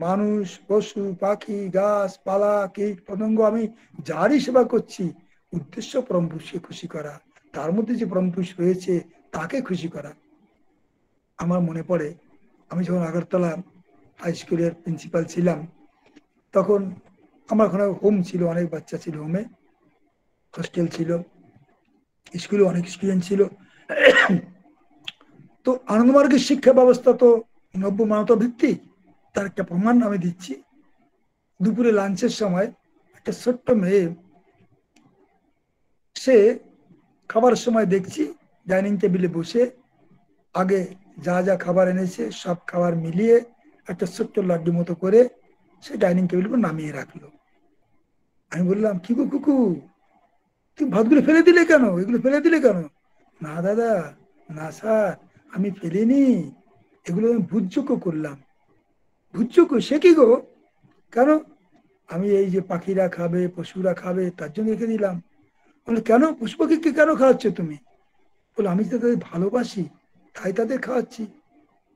মানুষ পশু পাখি গাছপালা কীট পতঙ্গ আমি যারই সেবা করছি, উদ্দেশ্য পরম পুরুষকে খুশি করা, তার মধ্যে যে পরম পুরুষ রয়েছে তাকে খুশি করা। আমার মনে পড়ে, আমি যখন আগরতলা হাই স্কুলের প্রিন্সিপাল ছিলাম, তখন আমার ওখানে হোম ছিল, অনেক বাচ্চা ছিল, হোমে হোস্টেল ছিল, স্কুলে অনেক স্টুডেন্ট ছিল। তো আনন্দমার্গের শিক্ষা ব্যবস্থা তো নব্য মানবতা ভিত্তিক। তার একটা প্রমাণ আমি দিচ্ছি। দুপুরে লাঞ্চের সময় একটা ছোট্ট মেয়ে, সে খাবার সময় দেখছি ডাইনিং টেবিলে বসে আগে যা যা খাবার এনেছে সব খাবার মিলিয়ে একটা ছোট্ট লাড্ডু মতো করে সে ডাইনিং টেবিলের উপর নামিয়ে রাখলো। আমি বললাম, কি গো কুকু, তুমি ভাতগুলো ফেলে দিলে কেন? এগুলো ফেলে দিলে কেন? না দাদা, না স্যার, আমি ফেলিনি, এগুলো আমি ভূতযজ্ঞ করলাম। ভূতযজ্ঞ? সে কি গো? কেন? আমি এই যে পাখিরা খাবে পশুরা খাবে তার জন্য রেখে দিলাম। বলে, কেন? পশু পাখিকে কেন খাওয়াচ্ছ তুমি? বলে, আমি তো তাদের ভালোবাসি তাই তাদের খাওয়াচ্ছি।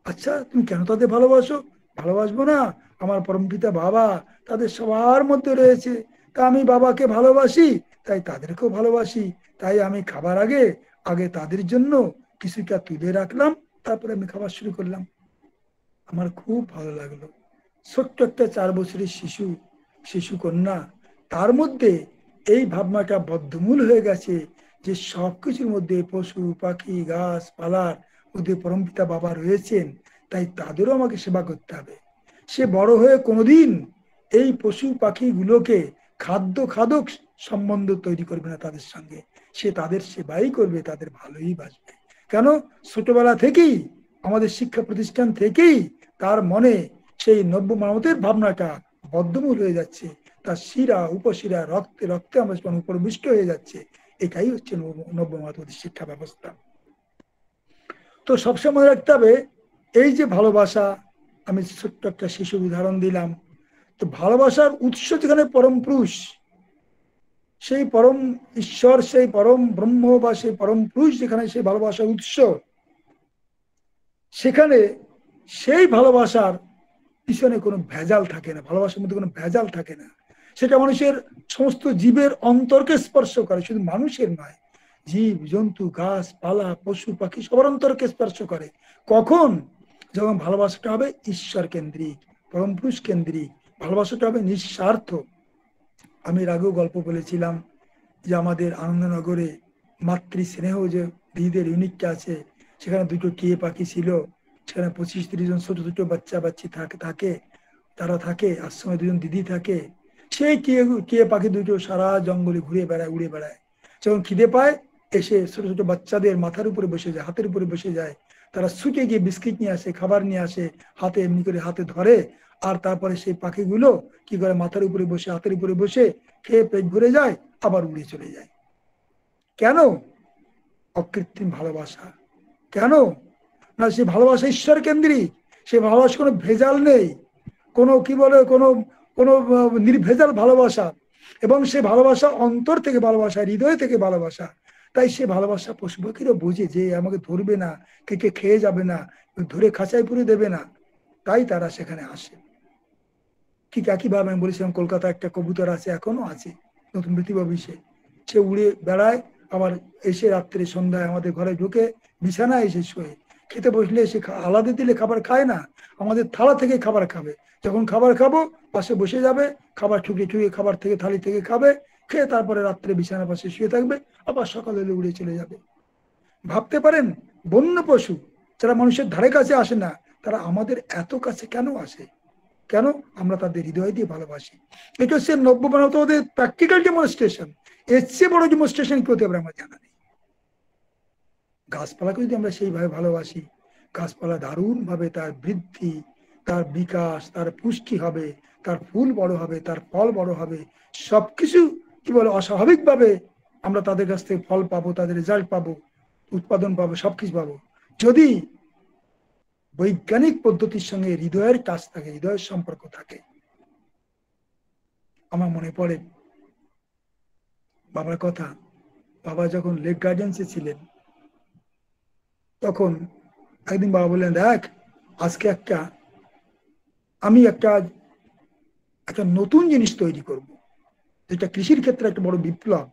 আচ্ছা, তুমি কেন তাদের ভালোবাসো? ভালোবাসবো না? আমার পরমপিতা বাবা তাদের সবার মধ্যে রয়েছে, তা আমি বাবাকে ভালোবাসি তাই তাদেরকেও ভালোবাসি। তাই আমি খাবার আগে আগে তাদের জন্য কিছুটা তুলে রাখলাম, তারপরে আমি খাবার শুরু করলাম। আমার খুব ভালো লাগলো। ছোট্ট একটা 4 বছরের শিশু কন্যা, তার মধ্যে এই ভাবনাটা বদ্ধমূল হয়ে গেছে যে সবকিছুর মধ্যে পশু পাখি গাছ পালার মধ্যে পরমপিতা বাবা রয়েছেন, তাই তাদেরও আমাকে সেবা করতে হবে। সে বড় হয়ে কোনোদিন এই পশু পাখিগুলোকে খাদ্য খাদক সম্বন্ধ তৈরি করবে না তাদের সঙ্গে। সে তাদের সেবাই করবে, তাদের ভালোই বাসবে। কেন? ছোটবেলা থেকেই আমাদের শিক্ষা প্রতিষ্ঠান থেকেই তার মনে সেই নব্য মানবতের ভাবনাটা বদ্ধমূল হয়ে যাচ্ছে। তার শিরা উপশিরা রক্তে রক্তে আমরা উপবিষ্ট হয়ে যাচ্ছে। এটাই হচ্ছে নব্য মানবতের শিক্ষা ব্যবস্থা। তো সবসময় রাখতে হবে এই যে ভালোবাসা, আমি ছোট্ট একটা শিশুর উদাহরণ দিলাম। তো ভালোবাসার উৎস যেখানে পরম পুরুষ, সেই পরম ঈশ্বর, সেই পরম ব্রহ্ম বা সেই পরম পুরুষ যেখানে সেই ভালোবাসার উৎস, সেখানে সেই ভালোবাসার পিছনে কোনো ভেজাল থাকে না, ভালোবাসার মধ্যে কোনো ভেজাল থাকে না। সেটা মানুষের সমস্ত জীবের অন্তরকে স্পর্শ করে, শুধু মানুষের নয়, জীব জন্তু গাছ পালা পশু পাখি সবার অন্তরকে স্পর্শ করে। কখন? যখন ভালোবাসাটা হবে ঈশ্বর কেন্দ্রিক পরম পুরুষ কেন্দ্রিক, ভালোবাসাটা হবে নিঃস্বার্থ। আমি এর আগেও গল্প বলেছিলাম যে আমাদের আনন্দনগরে মাতৃ স্নেহ যে দিদিদের ইউনিটটা আছে, সেখানে দুটো টিয়ে পাখি ছিল। সেখানে 25-30 জন ছোট ছোট বাচ্চা বাচ্চি থাকে, তারা থাকে। আশ্রমে 2 জন দিদি থাকে। সেই টিয়ে পাখি দুটো সারা জঙ্গলে ঘুরে বেড়ায়, উড়ে বেড়ায়। যখন খিদে পায় এসে ছোট ছোট বাচ্চাদের মাথার উপরে বসে যায়, হাতের উপরে বসে যায়। তারা ছুটে গিয়ে বিস্কিট নিয়ে আসে, খাবার নিয়ে আসে, হাতে এমনি করে হাতে ধরে। আর তারপরে সেই পাখিগুলো কি করে, মাথার উপরে বসে হাতের উপরে বসে খেয়ে পেট ভরে যায়, আবার উড়ে চলে যায়। কেন? অকৃত্রিম ভালোবাসা। কেন না? সে ভালোবাসা ঈশ্বর কেন্দ্রিক, সে ভালোবাসা কোনো ভেজাল নেই, কোনো কি বলে কোনো কোনো নির্ভেজাল ভালোবাসা। এবং সে ভালোবাসা অন্তর থেকে ভালোবাসা, হৃদয় থেকে ভালোবাসা। তাই সে ভালোবাসা পশু পাখিরও বোঝে যে আমাকে ধরবে না, কে খেয়ে যাবে না, ধরে খাঁচায় পুরে দেবে না, তাই তারা সেখানে আসে। ঠিক একইভাবে আমি বলেছিলাম কলকাতা একটা কবুতর আছে, এখনো আছে, নতুন পৃথিবী অফিসে। সে উড়ে বেড়ায়, আবার এসে রাত্রে সন্ধ্যায় আমাদের ঘরে ঢুকে বিছানায় এসে শোয়ে। খেতে বসলে সে আলাদা দিলে খাবার খায় না, আমাদের থালা থেকে খাবার খাবে। যখন খাবার খাবো পাশে বসে যাবে, খাবার ঠুকে ঠুকে খাবার থেকে থালি থেকে খাবে, খেয়ে তারপরে রাত্রে বিছানা পাশে শুয়ে থাকবে, আবার সকালে হলে উড়ে চলে যাবে। ভাবতে পারেন বন্য পশু যারা মানুষের ধারে কাছে আসে না, তারা আমাদের এত কাছে কেন আসে? কেন? আমরা তাদের হৃদয় দিয়ে ভালোবাসি। এটা হচ্ছে নব্য মানবতাবাদের প্র্যাকটিক্যাল ডেমনস্ট্রেশন। এর চেয়ে বড় ডেমনস্ট্রেশন কি হতে পারে আমার জানা নেই। গাছপালাকে যদি আমরা সেইভাবে ভালোবাসি, গাছপালা দারুণ ভাবে তার বৃদ্ধি, তার বিকাশ, তার পুষ্টি হবে, তার ফুল বড় হবে, তার ফল বড় হবে, সবকিছু কি বলে অস্বাভাবিক ভাবে আমরা তাদের কাছ থেকে ফল পাবো, তাদের রেজাল্ট পাবো, উৎপাদন পাবো, সবকিছু পাবো, যদি বৈজ্ঞানিক পদ্ধতির সঙ্গে হৃদয়ের কাজ থাকে, হৃদয়ের সম্পর্ক থাকে। আমার মনে পড়ে বাবার কথা। বাবা যখন লেক গার্ডেন্সে ছিলেন, তখন একদিন বাবা বললেন, দেখ আজকে আমি একটা নতুন জিনিস তৈরি করব, যেটা কৃষির ক্ষেত্রে একটা বড় বিপ্লব।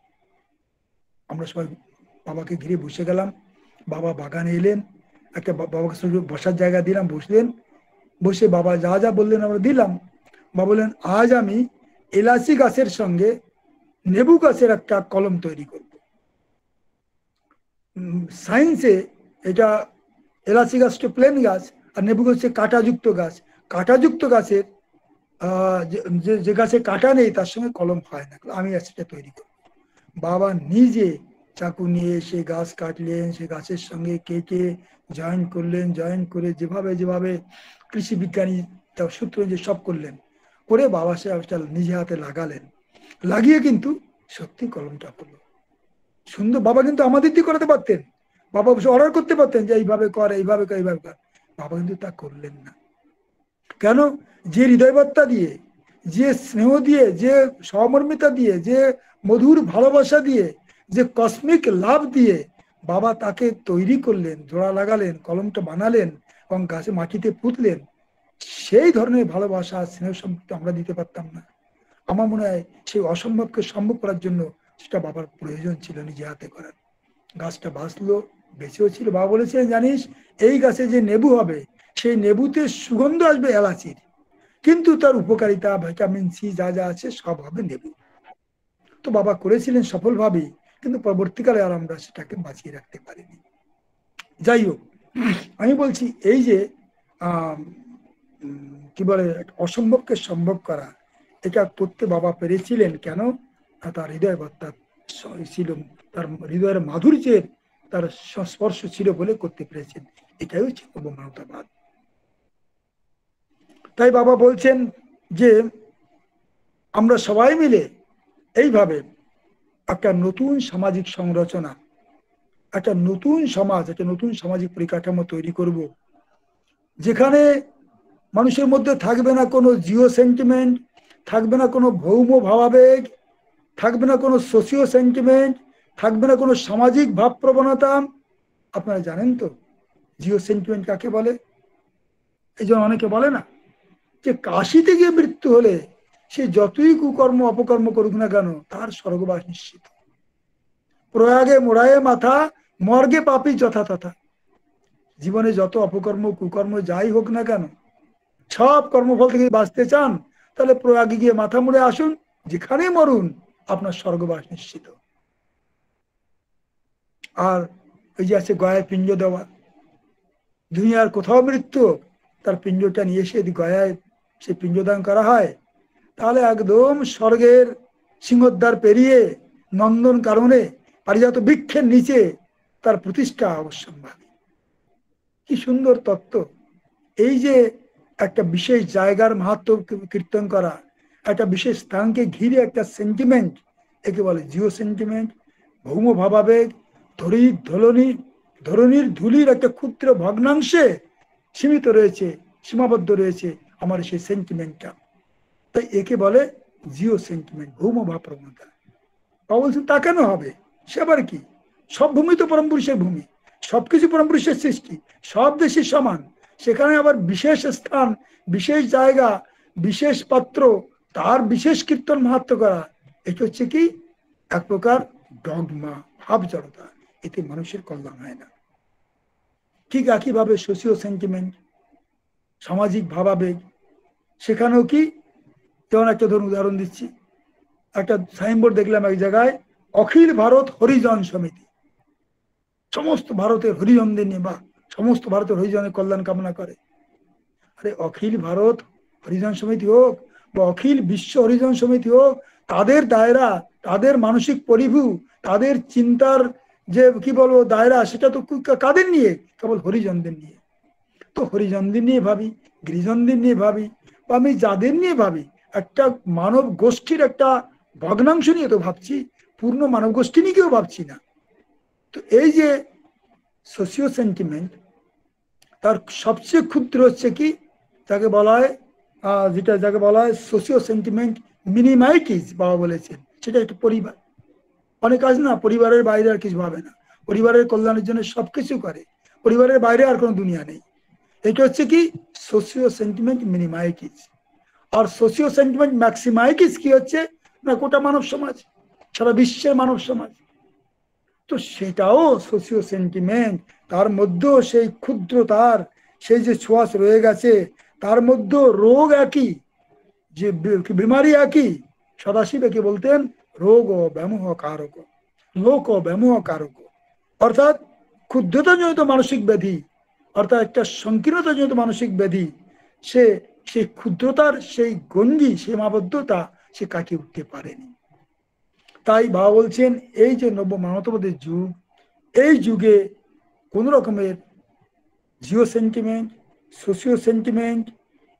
আমরা সবাই বাবাকে ঘিরে বসে গেলাম। বাবা বাগানে এলেন, বাবাকে বসার জায়গা দিলাম, বসলেন। বসে বাবা যা যা বললেন আমরা দিলাম। বাবা বললেন, আজ আমি এলাচি গাছের সঙ্গে নেবু গাছের একটা কলম তৈরি করব। সায়েন্সে এটা এলাচি গাছটা প্লেন গাছ, আর নেবু গাছ হচ্ছে কাঁটাযুক্ত গাছ। কাঁটাযুক্ত গাছের যে গাছে কাঁটা নেই তার সঙ্গে কলম হয় না, আমি সেটা তৈরি করব। বাবা নিজে চাকু নিয়ে সে গাছ কাটলেন, সে গাছের সঙ্গে কেটে জয়েন করলেন, জয়েন করে যেভাবে কৃষি বিজ্ঞানী সূত্র যে সব করলেন, করে বাবা সে নিজে হাতে লাগালেন। লাগিয়ে কিন্তু সত্যি কলমটা হলো সুন্দর। বাবা কিন্তু আমাদের দিয়ে করাতে পারতেন, বাবা অর্ডার করতে পারতেন যে এইভাবে কর, এইভাবে কর, এইভাবে কর। বাবা কিন্তু তা করলেন না। কেন? যে হৃদয়বত্তা দিয়ে, যে স্নেহ দিয়ে, যে সহমর্মিতা দিয়ে, যে মধুর ভালোবাসা দিয়ে, যে কসমিক লাভ দিয়ে বাবা তাকে তৈরি করলেন, জোড়া লাগালেন, কলমটা বানালেন এবং গাছে মাটিতে পুঁতলেন, সেই ধরনের ভালোবাসা স্নেহ সম্পর্ক আমরা দিতে পারতাম না। আমার মনে হয় সেই অসম্ভবকে সম্ভব করার জন্য সেটা বাবার প্রয়োজন ছিল নিজে হাতে করার। গাছটা বাঁচলো, বেঁচেও ছিল। বাবা বলেছিলেন, জানিস এই গাছে যে নেবু হবে, সেই নেবুতে সুগন্ধ আসবে এলাচির, কিন্তু তার উপকারিতা ভিটামিন সি যা যা আছে সব হবে নেবু। তো বাবা করেছিলেন সফলভাবেই, কিন্তু পরবর্তীকালে আর আমরা সেটাকে বাঁচিয়ে রাখতে পারিনি। যাই হোক, আমি বলছি এই যে কি বলে অসম্ভবকে সম্ভব করা, এটা করতে বাবা পেরেছিলেন কেন? তার হৃদয় বার্তা ছিল, তার হৃদয়ের মাধুর্যের তার সংস্পর্শ ছিল বলে করতে পেরেছেন। এটাই হচ্ছে নবমানবতাবাদ। তাই বাবা বলছেন যে আমরা সবাই মিলে এইভাবে একটা নতুন সামাজিক সংরচনা, একটা নতুন সমাজ, একটা নতুন সামাজিক পরিকাঠামো তৈরি করব, যেখানে মানুষের মধ্যে থাকবে না কোনো জিও সেন্টিমেন্ট, থাকবে না কোনো ভৌম ভাবাবেগ, থাকবে না কোনো সোশিও সেন্টিমেন্ট, থাকবে না কোনো সামাজিক ভাব প্রবণতা। আপনারা জানেন তো জিও সেন্টিমেন্ট কাকে বলে? এই জন্য অনেকে বলে না যে কাশিতে গিয়ে মৃত্যু হলে সে যতই কুকর্ম অপকর্ম করুক না কেন তার স্বর্গবাস নিশ্চিত। প্রয়াগে মোড়ায়ে মাথা, মর্গে পাপি যথা তথা। জীবনে যত অপকর্ম কুকর্ম যাই হোক না কেন, সব কর্মফল থেকে বাঁচতে চান, তাহলে প্রয়াগে গিয়ে মাথা মুড়ে আসুন, যেখানেই মরুন আপনার স্বর্গবাস নিশ্চিত। আর এই যে আছে গয়ায় পিণ্ড দেওয়া, দুনিয়ার কোথাও মৃত্যু, তার পিণ্ডটা নিয়ে এসে গয়ায় সে পিণ্ডদান করা হয়, তাহলে একদম স্বর্গের সিংহদ্বার পেরিয়ে নন্দন কারণে পারিজাত বৃক্ষের নিচে তার প্রতিষ্ঠা অবশ্যম্ভাবী। কি সুন্দর তত্ত্ব! এই যে একটা বিশেষ জায়গার মাহাত্ম কীর্তন করা, একটা বিশেষ স্থানকে ঘিরে একটা সেন্টিমেন্ট, একে বলে জিও সেন্টিমেন্ট। ভৌম ভাবাবেগ, ধরণীর ধুলির একটা ক্ষুদ্র ভগ্নাংশে সীমিত রয়েছে, সীমাবদ্ধ রয়েছে আমার সেই সেন্টিমেন্টটা। তাই একে বলে জিও সেন্টিমেন্ট, ভৌম ভাব প্রবণতা। বাবা বলছেন তা কেন হবে? সে আবার কি? সব ভূমি তো পরম পুরুষের ভূমি, সবকিছু পরম পুরুষের সৃষ্টি, সব দেশই সমান। সেখানে আবার বিশেষ স্থান, বিশেষ জায়গা, বিশেষ পাত্র, তার বিশেষ কীর্তন মাহাত্ম করা, এটা হচ্ছে কি এক প্রকার ডগমা, ভাব জড়তা। এতে মানুষের কল্যাণ হয় না। ঠিক একইভাবে সোশিও সেন্টিমেন্ট, সামাজিক ভাবাবেগ, সেখানেও কি, যেমন একটা ধরুন উদাহরণ দিচ্ছি, একটা সাইনবোর্ড দেখলাম এক জায়গায়, অখিল ভারত হরিজন সমিতি, সমস্ত ভারতের হরিজনদের নিয়ে, বা সমস্ত ভারতের হরিজনের কল্যাণ কামনা করে। আরে অখিল ভারত হরিজন সমিতি হোক বা অখিল বিশ্ব হরিজন সমিতি হোক, তাদের দায়রা, তাদের মানসিক পরিভু, তাদের চিন্তার যে কি বলবো দায়রা, সেটা তো কাদের নিয়ে? কেবল হরিজনদের নিয়ে। তো হরিজনদের নিয়ে ভাবি, গিরিজনদের নিয়ে ভাবি, বা আমি যাদের নিয়ে ভাবি, একটা মানব গোষ্ঠীর একটা ভগ্নাংশ নিয়ে তো ভাবছি, পূর্ণ মানব গোষ্ঠী নিয়ে কেউ ভাবছি না। তো এই যে সোশিও সেন্টিমেন্ট, তার সবচেয়ে ক্ষুদ্র হচ্ছে কি, যাকে বলা হয় যাকে বলা হয় সোশিও সেন্টিমেন্ট মিনিমাইটিস, বাবা বলেছেন, সেটা একটু পরিবার। অনেক কাজ না, পরিবারের বাইরে আর কিছু ভাবে না, পরিবারের কল্যাণের জন্য সবকিছু করে, পরিবারের বাইরে আর কোনো দুনিয়া নেই। এটা হচ্ছে কি সোশিও সেন্টিমেন্ট মিনিমাইটিস। আর সোশিও সেন্টিমেন্ট ম্যাক্সিমাইটিস কি হচ্ছে না, গোটা মানব সমাজ, সারা বিশ্বের মানব সমাজ। তো সেটাও সোশিও সেন্টিমেন্ট, তার মধ্যেও সেই ক্ষুদ্রতার সেই যে ছোঁয়াচ রয়ে গেছে, তার মধ্যেও রোগ একই, যে বিমারি একই। সদাশিব একে বলতেন রোগ ও ব্যামোহ কারক, লোক ও ব্যামোহ কারক, অর্থাৎ ক্ষুদ্রতাজনিত মানসিক ব্যাধি, অর্থাৎ একটা সংকীর্ণতাজনিত মানসিক ব্যাধি, সে সেই ক্ষুদ্রতার সেই গণ্ডি, সীমাবদ্ধতা সে কাটিয়ে উঠতে পারেনি। তাই বাবা বলছেন এই যে নব্য মানবতাবাদের যুগ, এই যুগে কোন রকমের জিও সেন্টিমেন্ট, সোশিও সেন্টিমেন্ট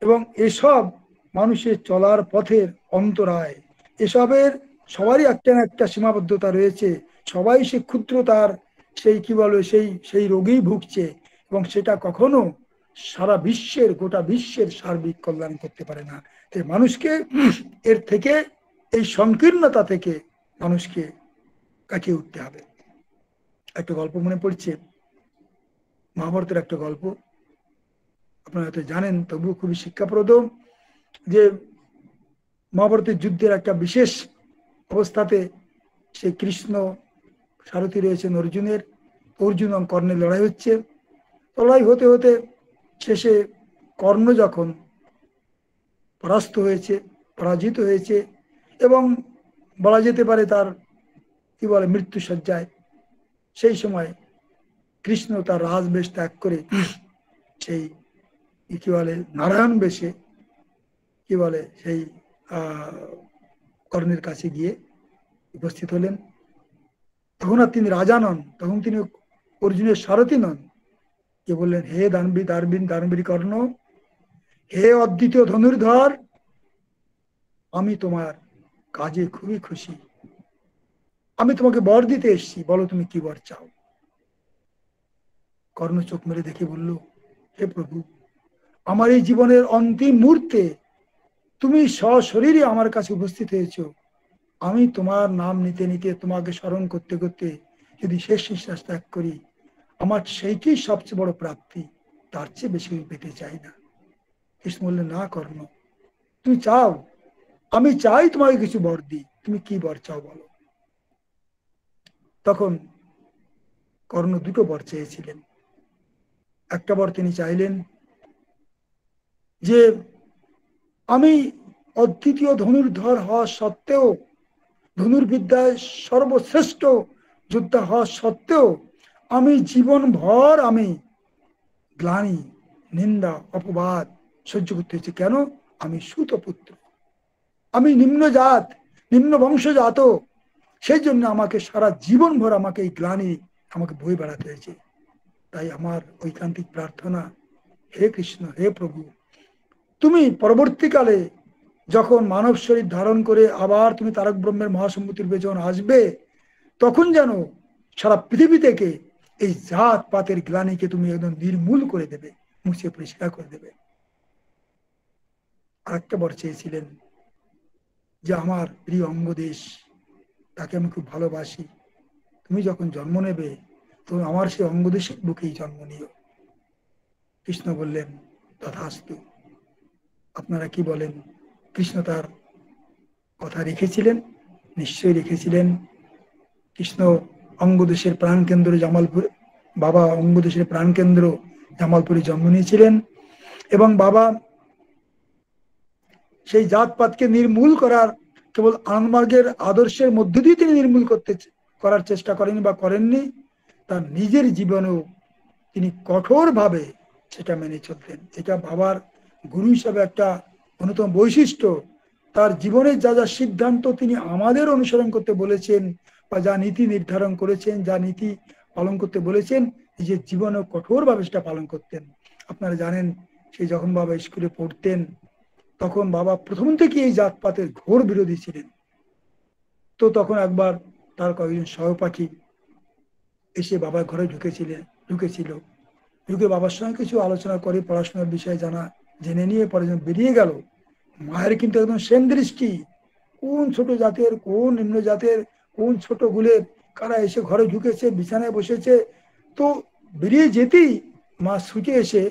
এবং এসব মানুষের চলার পথের অন্তরায়, এসবের সবারই একটা না একটা সীমাবদ্ধতা রয়েছে। সবাই সে ক্ষুদ্রতার সেই কি বলে সেই রোগেই ভুগছে, এবং সেটা কখনো সারা বিশ্বের, গোটা বিশ্বের সার্বিক কল্যাণ করতে পারে না। তাই মানুষকে এর থেকে, এই সংকীর্ণতা থেকে মানুষকে কাটিয়ে উঠতে হবে। একটা গল্প মনে পড়ছে, মহাভারতের একটা গল্প, আপনারা হয়তো জানেন, তবুও খুবই শিক্ষাপ্রদ। যে মহাভারতের যুদ্ধের একটা বিশেষ অবস্থাতে সেই কৃষ্ণ সারথী রয়েছেন অর্জুনের, অর্জুন এবং কর্ণের লড়াই হচ্ছে। লড়াই হতে হতে শেষে কর্ণ যখন পরাস্ত হয়েছে, পরাজিত হয়েছে, এবং বলা যেতে পারে তার কি বলে মৃত্যুসজ্জায়, সেই সময় কৃষ্ণ তার রাজবেশ ত্যাগ করে সেই কি বলে নারায়ণ বেশে কি বলে সেই কর্ণের কাছে গিয়ে উপস্থিত হলেন। তখন আর তিনি রাজা নন, তখন তিনি অর্জুনের সারথী নন। কে বললেন, হে দানবীর কর্ণ, হে অদ্বিতীয় ধনুর্ধর, আমি তোমার কাজে খুবই খুশি, আমি তোমাকে বর দিতে এসেছি, বলো তুমি কি বর চাও। কর্ণ চোখ মেরে দেখে বলল, হে প্রভু, আমার এই জীবনের অন্তিম মুহূর্তে তুমি সশরীরে আমার কাছে উপস্থিত হয়েছ, আমি তোমার নাম নিতে নিতে, তোমাকে স্মরণ করতে করতে যদি শেষ নিঃশ্বাস ত্যাগ করি, আমার সেইটি সবচেয়ে বড় প্রাপ্তি, তার চেয়ে বেশি পেতে চাই না। কৃষ্ণ বললেন, না কর্ণ, তুমি চাও, আমি চাই তোমাকে কিছু বর দিই, তুমি কি বর চাও বলো। তখন কর্ণ দুটো বর চেয়েছিলেন। একটা বর তিনি চাইলেন যে আমি অদ্বিতীয় ধনুর্ধর হওয়া সত্ত্বেও, ধনুর্বিদ্যায় সর্বশ্রেষ্ঠ যোদ্ধা হওয়া সত্ত্বেও, আমি জীবন ভর আমি গ্লানি, নিন্দা, অপবাদ সহ্য করতে হচ্ছে। কেন? আমি সুতপুত্র, আমি নিম্ন জাত, নিম্ন বংশজাত, সেই জন্য আমাকে সারা জীবন ভর আমাকে এই গ্লানি আমাকে বয়ে বেড়াতে হয়েছে। তাই আমার ঐকান্তিক প্রার্থনা, হে কৃষ্ণ, হে প্রভু, তুমি পরবর্তীকালে যখন মানব শরীর ধারণ করে আবার তুমি তারক ব্রহ্মের মহাসম্মতির যখন আসবে, তখন যেন সারা পৃথিবী থেকে এই জাত পাতের গ্লানিকে তুমি একদম নির্মূল করে দেবে, মুছে পরিষ্কার করে দেবে। আরেকটা বর চেয়েছিলেন যে আমার প্রিয় অঙ্গদেশ, তাকে আমি খুব ভালোবাসি, তুমি যখন জন্ম নেবে তুমি আমার সেই অঙ্গদেশের বুকেই জন্ম নিও। কৃষ্ণ বললেন, তথাস্তু। আপনারা কি বলেন? কৃষ্ণ তার কথা রেখেছিলেন? নিশ্চয়ই রেখেছিলেন। কৃষ্ণ অঙ্গদেশের প্রাণকেন্দ্র জামালপুর, বাবা অঙ্গদেশের প্রাণকেন্দ্র জামালপুরে জন্ম নিয়েছিলেন, এবং বাবা সেই জাতপাতকে নির্মূল করার কেবল আনন্দমার্গের আদর্শের মধ্য দিয়ে তিনি নির্মূল করার চেষ্টা করেনি বা করেননি, তার নিজের জীবনেও তিনি কঠোরভাবে সেটা মেনে চলতেন। এটা বাবার গুরু হিসাবে একটা অন্যতম বৈশিষ্ট্য। তার জীবনের যা যা সিদ্ধান্ত তিনি আমাদের অনুসরণ করতে বলেছেন বা যা নীতি নির্ধারণ করেছেন, যা নীতি পালন করতে বলেছেন, নিজের জীবনে কঠোরভাবে সেটা পালন করতেন। আপনারা জানেন, সে যখন বাবা স্কুলে পড়তেন তখন বাবা প্রথম থেকে এই জাতপাতের ঘোর বিরোধী ছিলেন। তো তখন একবার তার কয়েকজন সহপাঠী এসে বাবার ঘরে ঢুকেছিল। ঢুকে বাবার সঙ্গে কিছু আলোচনা করে পড়াশোনার বিষয়ে জেনে নিয়ে পরে যখন বেরিয়ে গেল, মায়ের কিন্তু একদম সেম দৃষ্টি, কোন ছোট জাতের, কোন নিম্ন জাতের, কোন ছোট গুলের কারা এসে ঘরে ঢুকেছে, বিছানায় বসেছে। তো বেরিয়ে যেতেই মা ছুটে এসে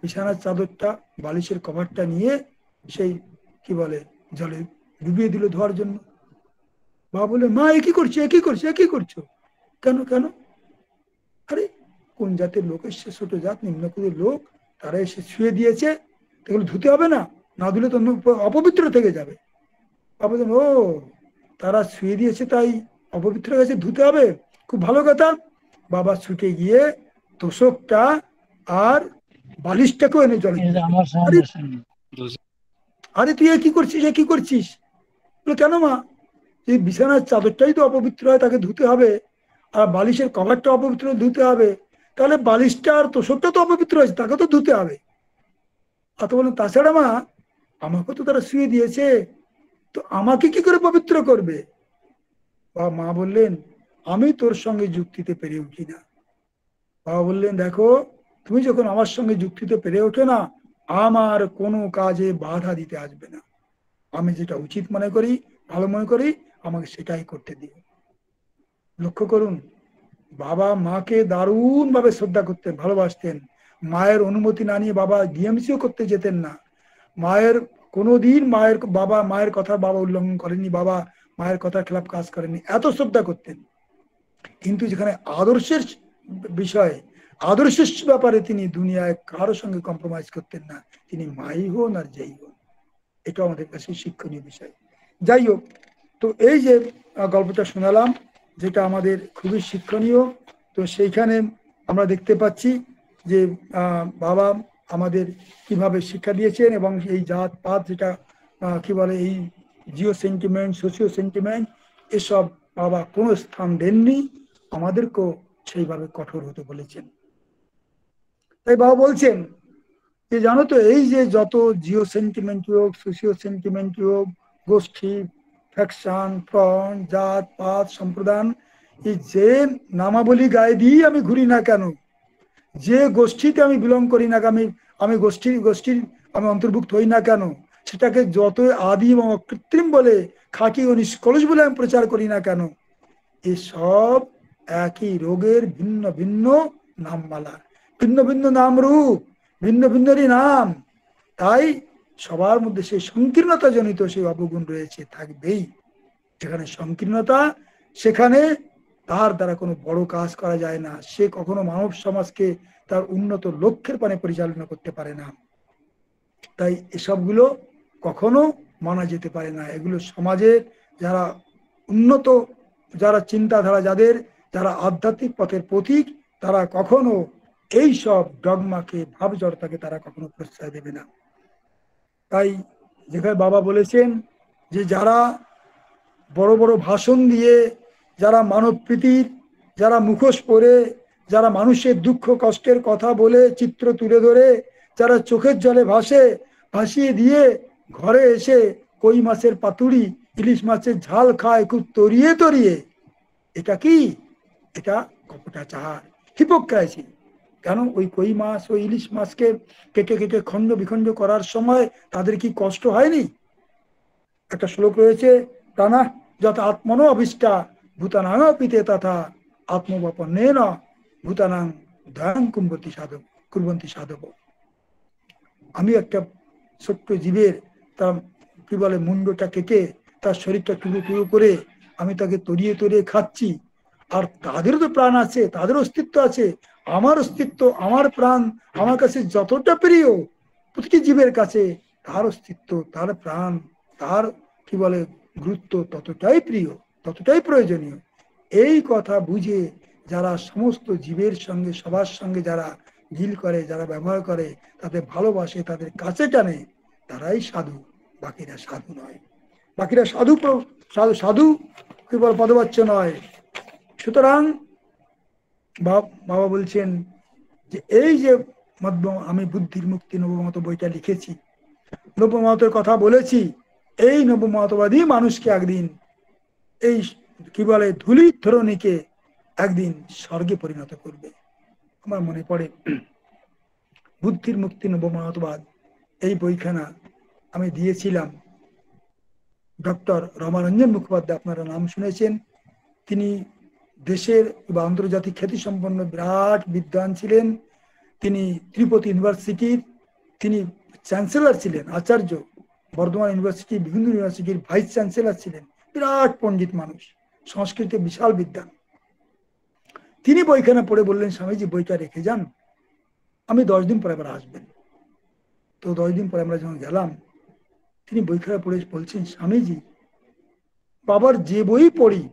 বিছানার চাদরটা, বালিশের কভারটা নিয়ে সেই কি বলে জলে ডুবিয়ে দিল ধোয়ার জন্য। বাবা বলে, মা একই করছো, একই করছো, একই করছো কেন? কেন? আরে কোন জাতের লোক এসছে, ছোট জাত নিম্নকুলের লোক, তারা এসে ছুঁয়ে দিয়েছে, এগুলো ধুতে হবে না, না ধুলে তো অপবিত্র থেকে যাবে। বাবা বলেন, ও তারা ছুঁয়ে দিয়েছে তাই অপবিত্র হয়ে গেছে, ধুতে হবে, খুব ভালো কথা। বাবা ছুটে গিয়ে তোষকটা আর বালিশটাকেও এনে জলে দিল। আরে তুই কি করছিস, কি করছিস? বলে, কেন মা? এই বিছানার চাদরটাই তো অপবিত্র হয়, তাকে ধুতে হবে, আর বালিশের কভারটা অপবিত্র, ধুতে হবে, তাহলে বালিশটা আর তোষকটা তো অপবিত্র হয়েছে, তাকে তো ধুতে হবে। আর তো বলেন, তাছাড়া মা আমাকে তো তারা শুয়ে দিয়েছে, তো আমাকে কি করে পবিত্র করবে? বা মা বললেন, আমি তোর সঙ্গে যুক্তিতে পেরে উঠি না। বাবা বললেন, দেখো, তুমি যখন আমার সঙ্গে যুক্তিতে পেরে ওঠো না, আমার কোনো কাজে বাধা দিতে আসবে না। আমি যেটা উচিত মনে করি, ভালো মনে করি, আমাকে সেটাই করতে দিও। লক্ষ্য করুন, বাবা মাকে দারুণ ভাবে শ্রদ্ধা করতেন, ভালোবাসতেন। মায়ের অনুমতি না নিয়ে বাবা ডিএমসিও করতে যেতেন না। মায়ের কোনোদিন মায়ের কথা বাবা উল্লঙ্ঘন করেননি, বাবা মায়ের কথার খেলাফ কাজ করেননি, এত শ্রদ্ধা করতেন। কিন্তু যেখানে আদর্শের বিষয়ে, আদর্শের ব্যাপারে তিনি দুনিয়ায় কারো সঙ্গে কম্প্রোমাইজ করতেন না, তিনি মাই হন আর যেই হন। এটা আমাদের কাছে শিক্ষণীয় বিষয়। যাই হোক, তো এই যে গল্পটা শোনালাম, যেটা আমাদের খুবই শিক্ষণীয়, তো সেইখানে আমরা দেখতে পাচ্ছি যে বাবা আমাদের কিভাবে শিক্ষা দিয়েছেন, এবং এই জাত পাত যেটা কি বলে, এই জিও সেন্টিমেন্ট, সোশিও সেন্টিমেন্ট, এসব বাবা কোনো স্থান দেননি, আমাদেরকেও সেইভাবে কঠোর হতে বলেছেন। তাই বাবা বলছেন যে, জানো তো, এই যে যত জিও সেন্টিমেন্ট হোক, সোশিও সেন্টিমেন্ট হোক, গোষ্ঠী, ফ্যাকশন, ফ্রন্ট, জাত পাত, সম্প্রদান, এই যে নামাবলী গায়ে দিয়ে আমি ঘুরি না কেন, যে গোষ্ঠীতে আমি বিলং করি না, আমি গোষ্ঠীর আমি অন্তর্ভুক্ত হই না কেন, সেটাকে যত আদি এবং অকৃত্রিম বলে, খাঁটি ও নিষ্কলুষ বলে আমি প্রচার করি না কেন, এসব একই রোগের ভিন্ন ভিন্ন নামমালা, ভিন্ন ভিন্ন নাম রূপ, ভিন্ন ভিন্নরই নাম। তাই সবার মধ্যে সেই সংকীর্ণতা জনিত সেই অবগুণ রয়েছে, থাকবেই। যেখানে সংকীর্ণতা, সেখানে তার দ্বারা কোনো বড় কাজ করা যায় না, সে কখনো মানব সমাজকে তার উন্নত লক্ষ্যের পানে পরিচালনা করতে পারে না। তাই এসবগুলো কখনো মানা যেতে পারে না। এগুলো সমাজের যারা উন্নত, যারা চিন্তাধারা, যারা আধ্যাত্মিক পথের পথিক, তারা কখনো এই সব ডগমাকে, ভাব জড়তাকে তারা কখনো প্রশ্রয় দেবে না। তাই যেখানে বাবা বলেছেন যে, যারা বড় বড় ভাষণ দিয়ে, যারা মানব প্রীতির, যারা মুখোশ পরে, যারা মানুষের দুঃখ কষ্টের কথা বলে, চিত্র তুলে ধরে, যারা চোখের জলে ভাসিয়ে দিয়ে ঘরে এসে কই মাছের পাতুরি, ইলিশ মাছের ঝাল খায় খুব তরিয়ে তরিয়ে, এটা কি? এটা কপটাচার, হিপোক্রাইসি। কেন? ওই কই মাছ, ওই ইলিশ মাছকে কেটে কেটে খণ্ড বিখণ্ড করার সময় তাদের কি কষ্ট হয়নি? একটা শ্লোক রয়েছে, প্রাণা যত আত্মনো অভিষ্টা ভূতানাং পিতে তথা আত্মবপন্নেন ভূতানাং দয়াং কুর্বন্তী সাধব। আমি একটা ছোট্ট জীবের, তার কি বলে, মুন্ডটা কেটে তার শরীরটা টুকরো টুকরো করে আমি তাকে তরিয়ে তরিয়ে খাচ্ছি, আর তাদেরও তো প্রাণ আছে, তাদের অস্তিত্ব আছে। আমার অস্তিত্ব, আমার প্রাণ আমার কাছে যতটা প্রিয়, প্রতিটি জীবের কাছে তার অস্তিত্ব, তার প্রাণ, তার কি বলে গুরুত্ব ততটাই প্রিয়, ততটাই প্রয়োজনীয়। এই কথা বুঝে যারা সমস্ত জীবের সঙ্গে, সবার সঙ্গে যারা ডিল করে, যারা ব্যবহার করে, তাদের ভালোবাসে, তাদের কাছে টানে, তারাই সাধু, বাকিরা সাধু নয়। বাকিরা সাধু সাধু সাধু কেবল পদবাচ্য নয়। সুতরাং বাবা বলছেন যে এই যে আমি বুদ্ধির মুক্তি নবমত বইটা লিখেছি, নবমতের কথা বলেছি, এই নবমতবাদী মানুষকে একদিন এই কি বলে ধূলির ধরণীকে একদিন স্বর্গে পরিণত করবে। আমার মনে পড়ে বুদ্ধির মুক্তি নবমতবাদ এই বইখানা আমি দিয়েছিলাম ডক্টর রমারঞ্জন মুখোপাধ্যায়, আপনারা নাম শুনেছেন। তিনি দেশের বা আন্তর্জাতিক খ্যাতিসম্পন্ন বিরাট বিদ্বান ছিলেন। তিনি ত্রিপতি ইউনিভার্সিটির তিনি চ্যান্সেলর ছিলেন, আচার্য, বর্ধমান ইউনিভার্সিটি, বিভিন্ন ইউনিভার্সিটির ভাইস চ্যান্সেলর ছিলেন, বিরাট পণ্ডিত মানুষ, সংস্কৃতে বিশাল বিদ্বান। তিনি বইখানা পড়ে বললেন, স্বামীজি বইটা রেখে যান, আমি 10 দিন পরে আবার আসবেন। তো 10 দিন পরে আমরা যখন গেলাম, তিনি বইখানা পড়ে বলছেন, স্বামীজি বাবার যে বই পড়ি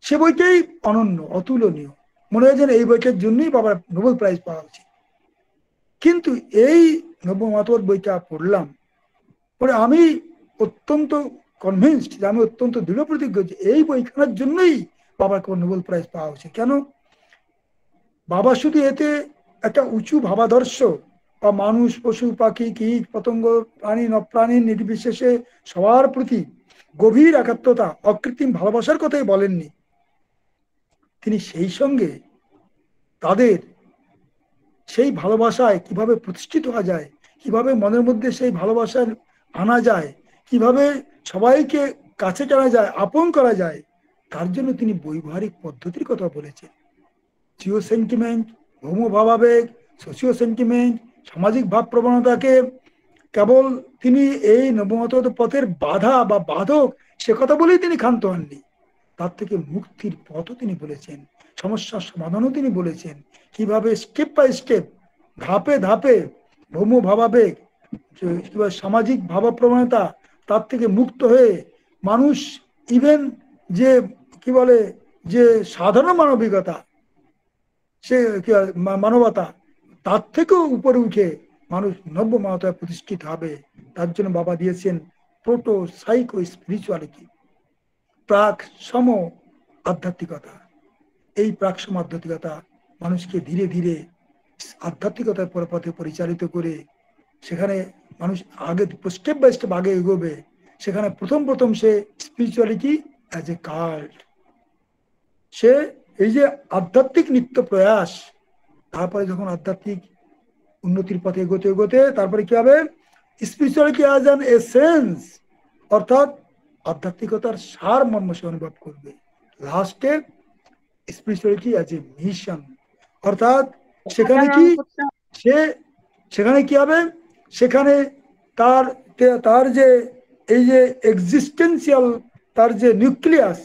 সে বইটাই অনন্য, অতুলনীয়, মনে হয় যেন এই বইটার জন্যই বাবার নোবেল প্রাইজ পাওয়া উচিত। কিন্তু এই নবমতবাদ বইটা পড়লাম, পরে আমি অত্যন্ত কনভিন্সড, আমি অত্যন্ত দৃঢ় প্রতিজ্ঞ যে এই বইখানার জন্যই বাবার নোবেল প্রাইজ পাওয়া উচিত। কেন? বাবা শুধু এতে একটা উঁচু ভাবাদর্শ বা মানুষ, পশু, পাখি, কীট, পতঙ্গ, প্রাণী, নপ্রাণী নির্বিশেষে সবার প্রতি গভীর একাত্মতা, অকৃত্রিম ভালোবাসার কথাই বলেননি, তিনি সেই সঙ্গে তাদের সেই ভালোবাসায় কিভাবে প্রতিষ্ঠিত হওয়া যায়, কিভাবে মনের মধ্যে সেই ভালোবাসার আনা যায়, কিভাবে সবাইকে কাছে টানা যায়, আপন করা যায়, তার জন্য তিনি বৈবাহিক পদ্ধতির কথা বলেছেন। জিও সেন্টিমেন্ট, ভৌমভাবাবেগ, সোশিও সেন্টিমেন্ট, সামাজিক ভাব প্রবণতাকে কেবল তিনি এই নবমত পথের বাধা বা বাধক সে কথা বলেই তিনি ক্ষান্ত হননি, তার থেকে মুক্তির পথও তিনি বলেছেন, সমস্যার সমাধানও তিনি বলেছেন, কিভাবে স্টেপ বাই স্টেপ, ধাপে ধাপে ভৌম ভাবাবেগ, সামাজিক ভাবপ্রবণতা, তার থেকে মুক্ত হয়ে মানুষ ইভেন যে কি বলে যে সাধারণ মানবিকতা, সে মানবতা, তার থেকেও উপরে উঠে মানুষ নব্যমানবতায় প্রতিষ্ঠিত হবে। তার জন্য বাবা দিয়েছেন প্রোটো সাইকো স্পিরিচুয়ালিটি, প্রাক সম আধ্যাত্মিকতা। এই প্রাক সম আধ্যাত্মিকতা মানুষকে ধীরে ধীরে আধ্যাত্মিকতার পথে পরিচালিত করে সেখানে মানুষ আগে স্টেপ বাই স্টেপ আগে এগোবে। সেখানে প্রথম সে স্পিরিচুয়ালিটি অ্যাজ এ কাল্ট, সে এই যে আধ্যাত্মিক নিত্য প্রয়াস, তারপরে যখন আধ্যাত্মিক উন্নতির পথে এগোতে এগোতে তারপরে কি হবে, স্পিরিচুয়ালিটি অ্যাজ অ্যান এসেন্স, অর্থাৎ আধ্যাত্মিকতার সার মর্ম সে অনুভব করবে। লাস্টে স্পিরিচুয়ালিটি অ্যাজ এ মিশন, অর্থাৎ সেখানে কি সেখানে কি হবে, সেখানে তার যে এই যে এক্সিস্টেন্সিয়াল, তার যে নিউক্লিয়াস,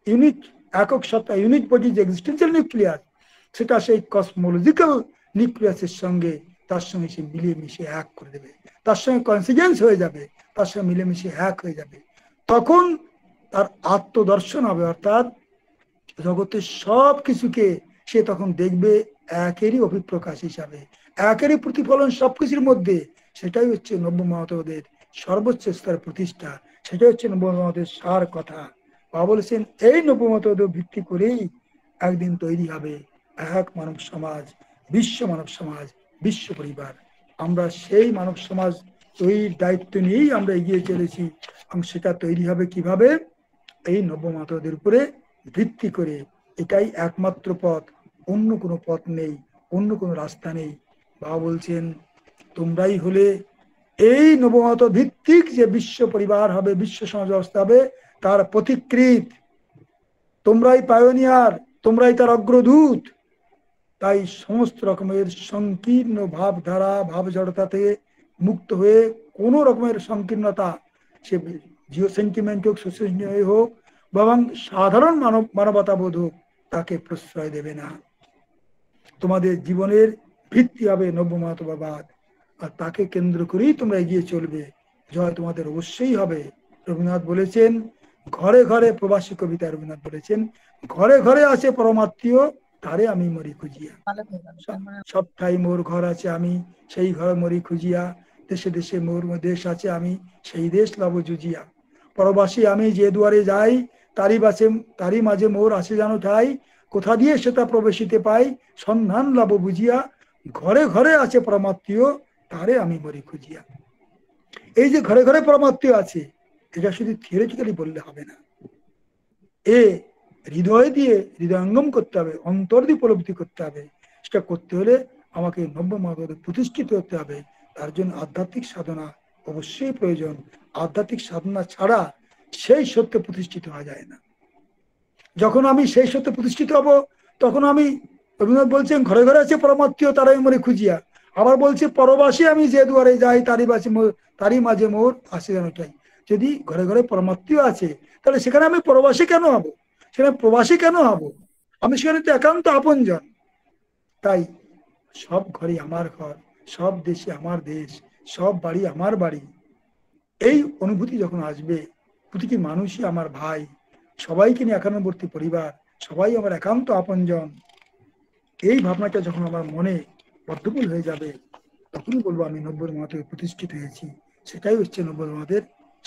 ইউনিক একক সত্তা, ইউনিক বডি যে এক্সিস্টেন্সিয়াল নিউক্লিয়াস, সেটা সেই কসমোলজিক্যাল নিউক্লিয়াসের সঙ্গে তার সঙ্গে সে মিলিয়ে মিশে এক করে দেবে, তার সঙ্গে কনসিডেন্স হয়ে যাবে, তার সঙ্গে মিলেমিশে এক হয়ে যাবে। তখন তার আত্মদর্শন হবে, অর্থাৎ জগতের সব কিছুকে সে তখন দেখবে একেরই অভিপ্রকাশ হিসাবে, একেরই প্রতিফলন সবকিছুর মধ্যে। সেটাই হচ্ছে নব্যমতবাদের সর্বোচ্চ স্তরের প্রতিষ্ঠা, সেটাই হচ্ছে নব্যমতের সার কথা। বাবা বলেছেন এই নব্যমতবাদ ভিত্তি করেই একদিন তৈরি হবে এক মানব সমাজ, বিশ্ব মানব সমাজ, বিশ্ব পরিবার। আমরা সেই মানব সমাজ তৈরির দায়িত্ব নিয়েই আমরা এগিয়ে চলেছি, এবং সেটা তৈরি হবে কিভাবে, এই নব্যমতবাদের উপরে ভিত্তি করে। এটাই একমাত্র পথ, অন্য কোনো পথ নেই, অন্য কোনো রাস্তা নেই। বাবা বলছেন তোমরাই হলে এই নবমত ভিত্তিক যে বিশ্ব পরিবার হবে, বিশ্ব সমাজ ব্যবস্থা হবে, তার পথিকৃৎ, তোমরাই পায়োনিয়ার, তোমরাই তার অগ্রদূত। তাই সমস্ত রকমের সংকীর্ণ ভাবধারা, ভাব জড়তা থেকে মুক্ত হয়ে কোনো রকমের সংকীর্ণতা, সে জিও সেন্টিমেন্ট হোক, সোশ্যাল সেন্টিমেন্ট হোক, এবং সাধারণ মানবতা বোধ হোক, তাকে প্রশ্রয় দেবে না। তোমাদের জীবনের ভিত্তি হবে নব্যমতবাদ, আর তাকে কেন্দ্র করেই তোমরা এগিয়ে চলবে। জয় তোমাদের অবশ্যই হবে, রবীন্দ্রনাথ বলেছেন ঘরে ঘরে, প্রবাসী কবিতা রবীন্দ্রনাথ বলেছেন ঘরে ঘরে আছে পরমাত্মীয়, তারে আমি মরি খুঁজিয়া। সব ঠাই মোর ঘর আছে আমি, সেই ঘর মরি খুঁজিয়া। দেশে দেশে মোর দেশ আছে আমি, সেই দেশ লব জুজিয়া। পরবাসী আমি যে দুয়ারে যাই, তারই মাঝে মোর আছে যেন ঠাই। কোথা দিয়ে সেটা প্রবেশিতে পাই, সন্ধান লব বুঝিয়া। ঘরে ঘরে আছে পরমাত্মীয়, তারে আমি মরি খুঁজিয়া। এই যে ঘরে ঘরে পরমাত্মীয় আছে, এটা শুধু থিওরিটিক্যালি বললে হবে না, এ হৃদয় দিয়ে হৃদয়ঙ্গম করতে হবে, অন্তর দিয়ে উপলব্ধি করতে হবে। সেটা করতে হলে আমাকে নব্যমাধবে প্রতিষ্ঠিত হতে হবে। তার জন্য আধ্যাত্মিক সাধনা অবশ্যই প্রয়োজন। আধ্যাত্মিক সাধনা ছাড়া সেই সত্যে প্রতিষ্ঠিত হওয়া যায় না। যখন আমি সেই সত্যে প্রতিষ্ঠিত হব, তখন আমি, রবীন্দ্রনাথ বলছেন ঘরে ঘরে আছে পরমাত্মীয়, তারাই মরে খুঁজিয়া। আবার বলছে পরবাসী আমি যে দুয়ারে যাই, তারই মাঝে মোর আসে যেন ঠাই। যদি ঘরে ঘরে পরমাত্মীয় আছে, তাহলে সেখানে আমি পরবাসী কেন হব, সেখানে প্রবাসী কেন হব? আমি সেখানে তো একান্ত আপনজন। তাই সব ঘরে আমার ঘর, সব দেশে আমার দেশ, সব বাড়ি আমার বাড়ি, এই অনুভূতি যখন আসবে, প্রতিটি মানুষই আমার ভাই, সবাইকে নিয়ে একান্নবর্তী পরিবার, সবাই আমার একান্ত আপনজন, এই ভাবনাটা যখন আমার মনে বদ্ধমূল হয়ে যাবে, তখনই বলবো আমি নব্বই মতে প্রতিষ্ঠিত হয়েছি। সেটাই হচ্ছে নব্বই মতের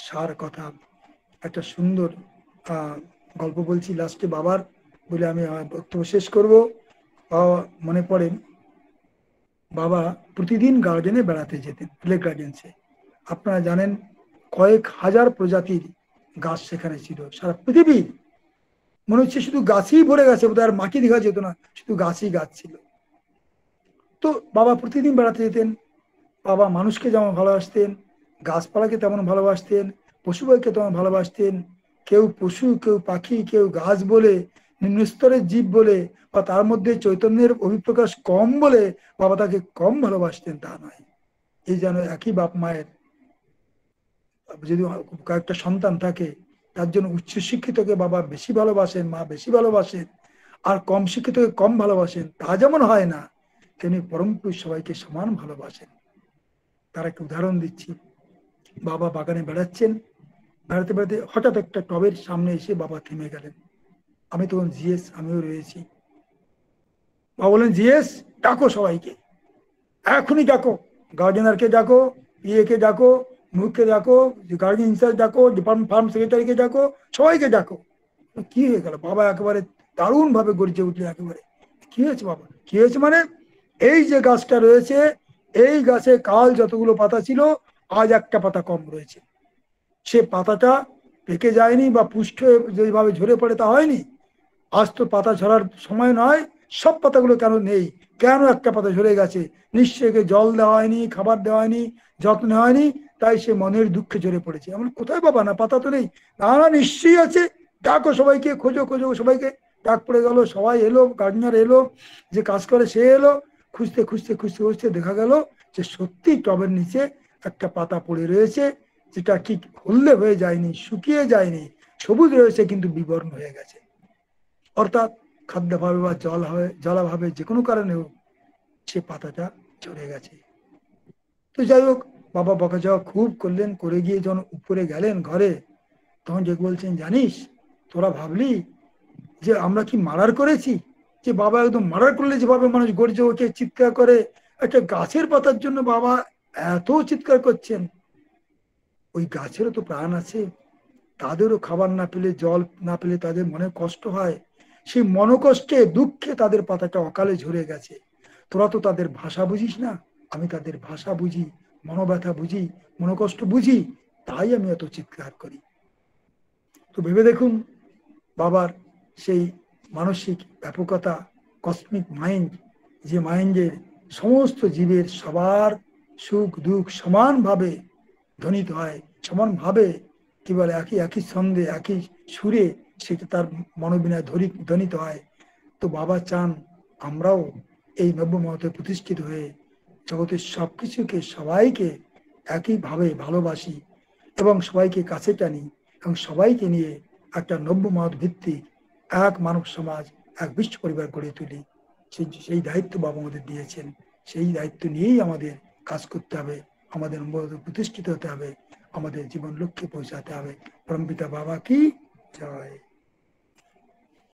সার কথা। একটা সুন্দর গল্প বলছি লাস্টে বাবার, বলে আমি বক্তব্য শেষ করব। মনে পড়ে বাবা প্রতিদিন গার্ডেনে বেড়াতে যেতেন, লেক গার্ডেন্সে। আপনারা জানেন কয়েক হাজার প্রজাতির গাছ সেখানে ছিল, সারা পৃথিবীর। মনে হচ্ছে শুধু গাছই ভরে গেছে, বোধহয় আর মাটি দেখা যেত না, শুধু গাছই গাছ ছিল। তো বাবা প্রতিদিন বেড়াতে যেতেন। বাবা মানুষকে যেমন ভালোবাসতেন, গাছপালাকে তেমন ভালোবাসতেন, পশুপাখিকে তেমন ভালোবাসতেন। কেউ পশু, কেউ পাখি, কেউ গাছ বলে, নিম্নস্তরের জীব বলে, বা তার মধ্যে চৈতন্যের অভিপ্রকাশ কম বলে বাবা তাকে কম ভালোবাসতেন তা নয়। এই যেন একই বাপ মায়ের যদি কয়েকটা সন্তান থাকে, তার জন্য উচ্চ শিক্ষিতকে বাবা বেশি ভালোবাসেন, মা বেশি ভালোবাসেন, আর কম শিক্ষিতকে কম ভালোবাসেন, তা যেমন হয় না, তেমনি পরম পুরুষ সবাইকে সমান ভালোবাসেন। তার একটা উদাহরণ দিচ্ছি। বাবা বাগানে বেড়াচ্ছেন, বেড়াতে বেড়াতে হঠাৎ একটা টবের সামনে এসে বাবা থেমে গেলেন। আমি তখন জিএস, আমিও রয়েছি। বাবা বলেন, জিএস ডাকো সবাইকে, এখনই ডাকো, গার্ডেনারকে ডাকো, কে ডাকো, মুখকে ডাকো, গার্ডেন ইনচার্জ ডাকো, ডিপার্টমেন্ট ফার্ম সেক্রেটারিকে ডাকো, সবাইকে ডাকো। কি হয়ে গেল? বাবা একেবারে দারুণ ভাবে গর্জে উঠলেন। একেবারে কি হয়েছে বাবা? কি হয়েছে মানে, এই যে গাছটা রয়েছে, এই গাছে কাল যতগুলো পাতা ছিল, আজ একটা পাতা কম রয়েছে। সে পাতাটা পেকে যায়নি বা পুষ্ট যেভাবে ঝরে পড়ে তা হয়নি। আজ তো পাতা ঝরার সময় নয়, সব পাতাগুলো কেন নেই, কেন একটা পাতা ঝরে গেছে? নিশ্চয়ই জল দেওয়া হয়নি, খাবার দেওয়া হয়নি, যত্ন হয়নি, তাই সে মনের দুঃখে ঝরে পড়েছে। আমরা কোথায় বাবা, না পাতা তো নেই। না না, নিশ্চয়ই আছে, ডাকো সবাইকে, খোঁজো খোঁজো সবাইকে। ডাক পড়ে গেল, সবাই এলো, গার্ডেনার এলো, যে কাজ করে সে এলো। খুঁজতে খুঁজতে খুঁজতে খুঁজতে দেখা গেল যে সত্যি টবের নিচে একটা পাতা পড়ে রয়েছে, যেটা ঠিক হলদে হয়ে যায়নি, শুকিয়ে যায়নি, সবুজ রয়েছে, কিন্তু বিবর্ণ হয়ে গেছে। অর্থাৎ খাদ্যভাবে বা জলাভাবে যে কোনো কারণেও সে পাতাটা ঝরে গেছে। তো যাই হোক, বাবা বকাঝকা খুব করলেন, করে গিয়ে যখন উপরে গেলেন ঘরে, তখন যে বলছেন, জানিস তোরা ভাবলি যে আমরা কি মার্ডার করেছি? যে বাবা একদম মার্ডার করলে যেভাবে মানুষ গর্জে ওঠে, চিৎকার করে, একটা গাছের পাতার জন্য বাবা এত চিৎকার করছেন। ওই গাছেরও তো প্রাণ আছে, তাদেরও খাবার না পেলে, জল না পেলে তাদের মনে কষ্ট হয়। সেই মনোকষ্টে, দুঃখে তাদের পাতাটা অকালে ঝরে গেছে। তোরা তো তাদের ভাষা বুঝিস না, আমি তাদের ভাষা বুঝি, মনোব্যথা বুঝি, মনোকষ্ট বুঝি, তাই আমি এত চিৎকার করি। তো ভেবে দেখুন বাবার সেই মানসিক ব্যাপকতা, কসমিক মাইন্ড, যে মাইন্ডের সমস্ত জীবের সবার সুখ দুঃখ সমানভাবে ধ্বনিত হয়, সমানভাবে কি বলে, একই একই ছন্দে, একই সুরে সেটা তার মনোবিনয় ধ্বনিত হয়। তো বাবা চান আমরাও এই নব্যমতে প্রতিষ্ঠিত হয়ে জগতের সবকিছুকে, সবাইকে একইভাবে ভালোবাসি এবং সবাইকে কাছে টানি, এবং সবাইকে নিয়ে একটা নব্যমত ভিত্তিক এক মানব সমাজ, এক বিশ্ব পরিবার গড়ে তুলি। সেই দায়িত্ব বাবা আমাদের দিয়েছেন। সেই দায়িত্ব নিয়েই আমাদের কাজ করতে হবে, আমাদের প্রতিষ্ঠিত হতে হবে। আমাদের জীবন লক্ষ্যে পৌঁছাতে হবে। পরমপিতা বাবা কি জয়।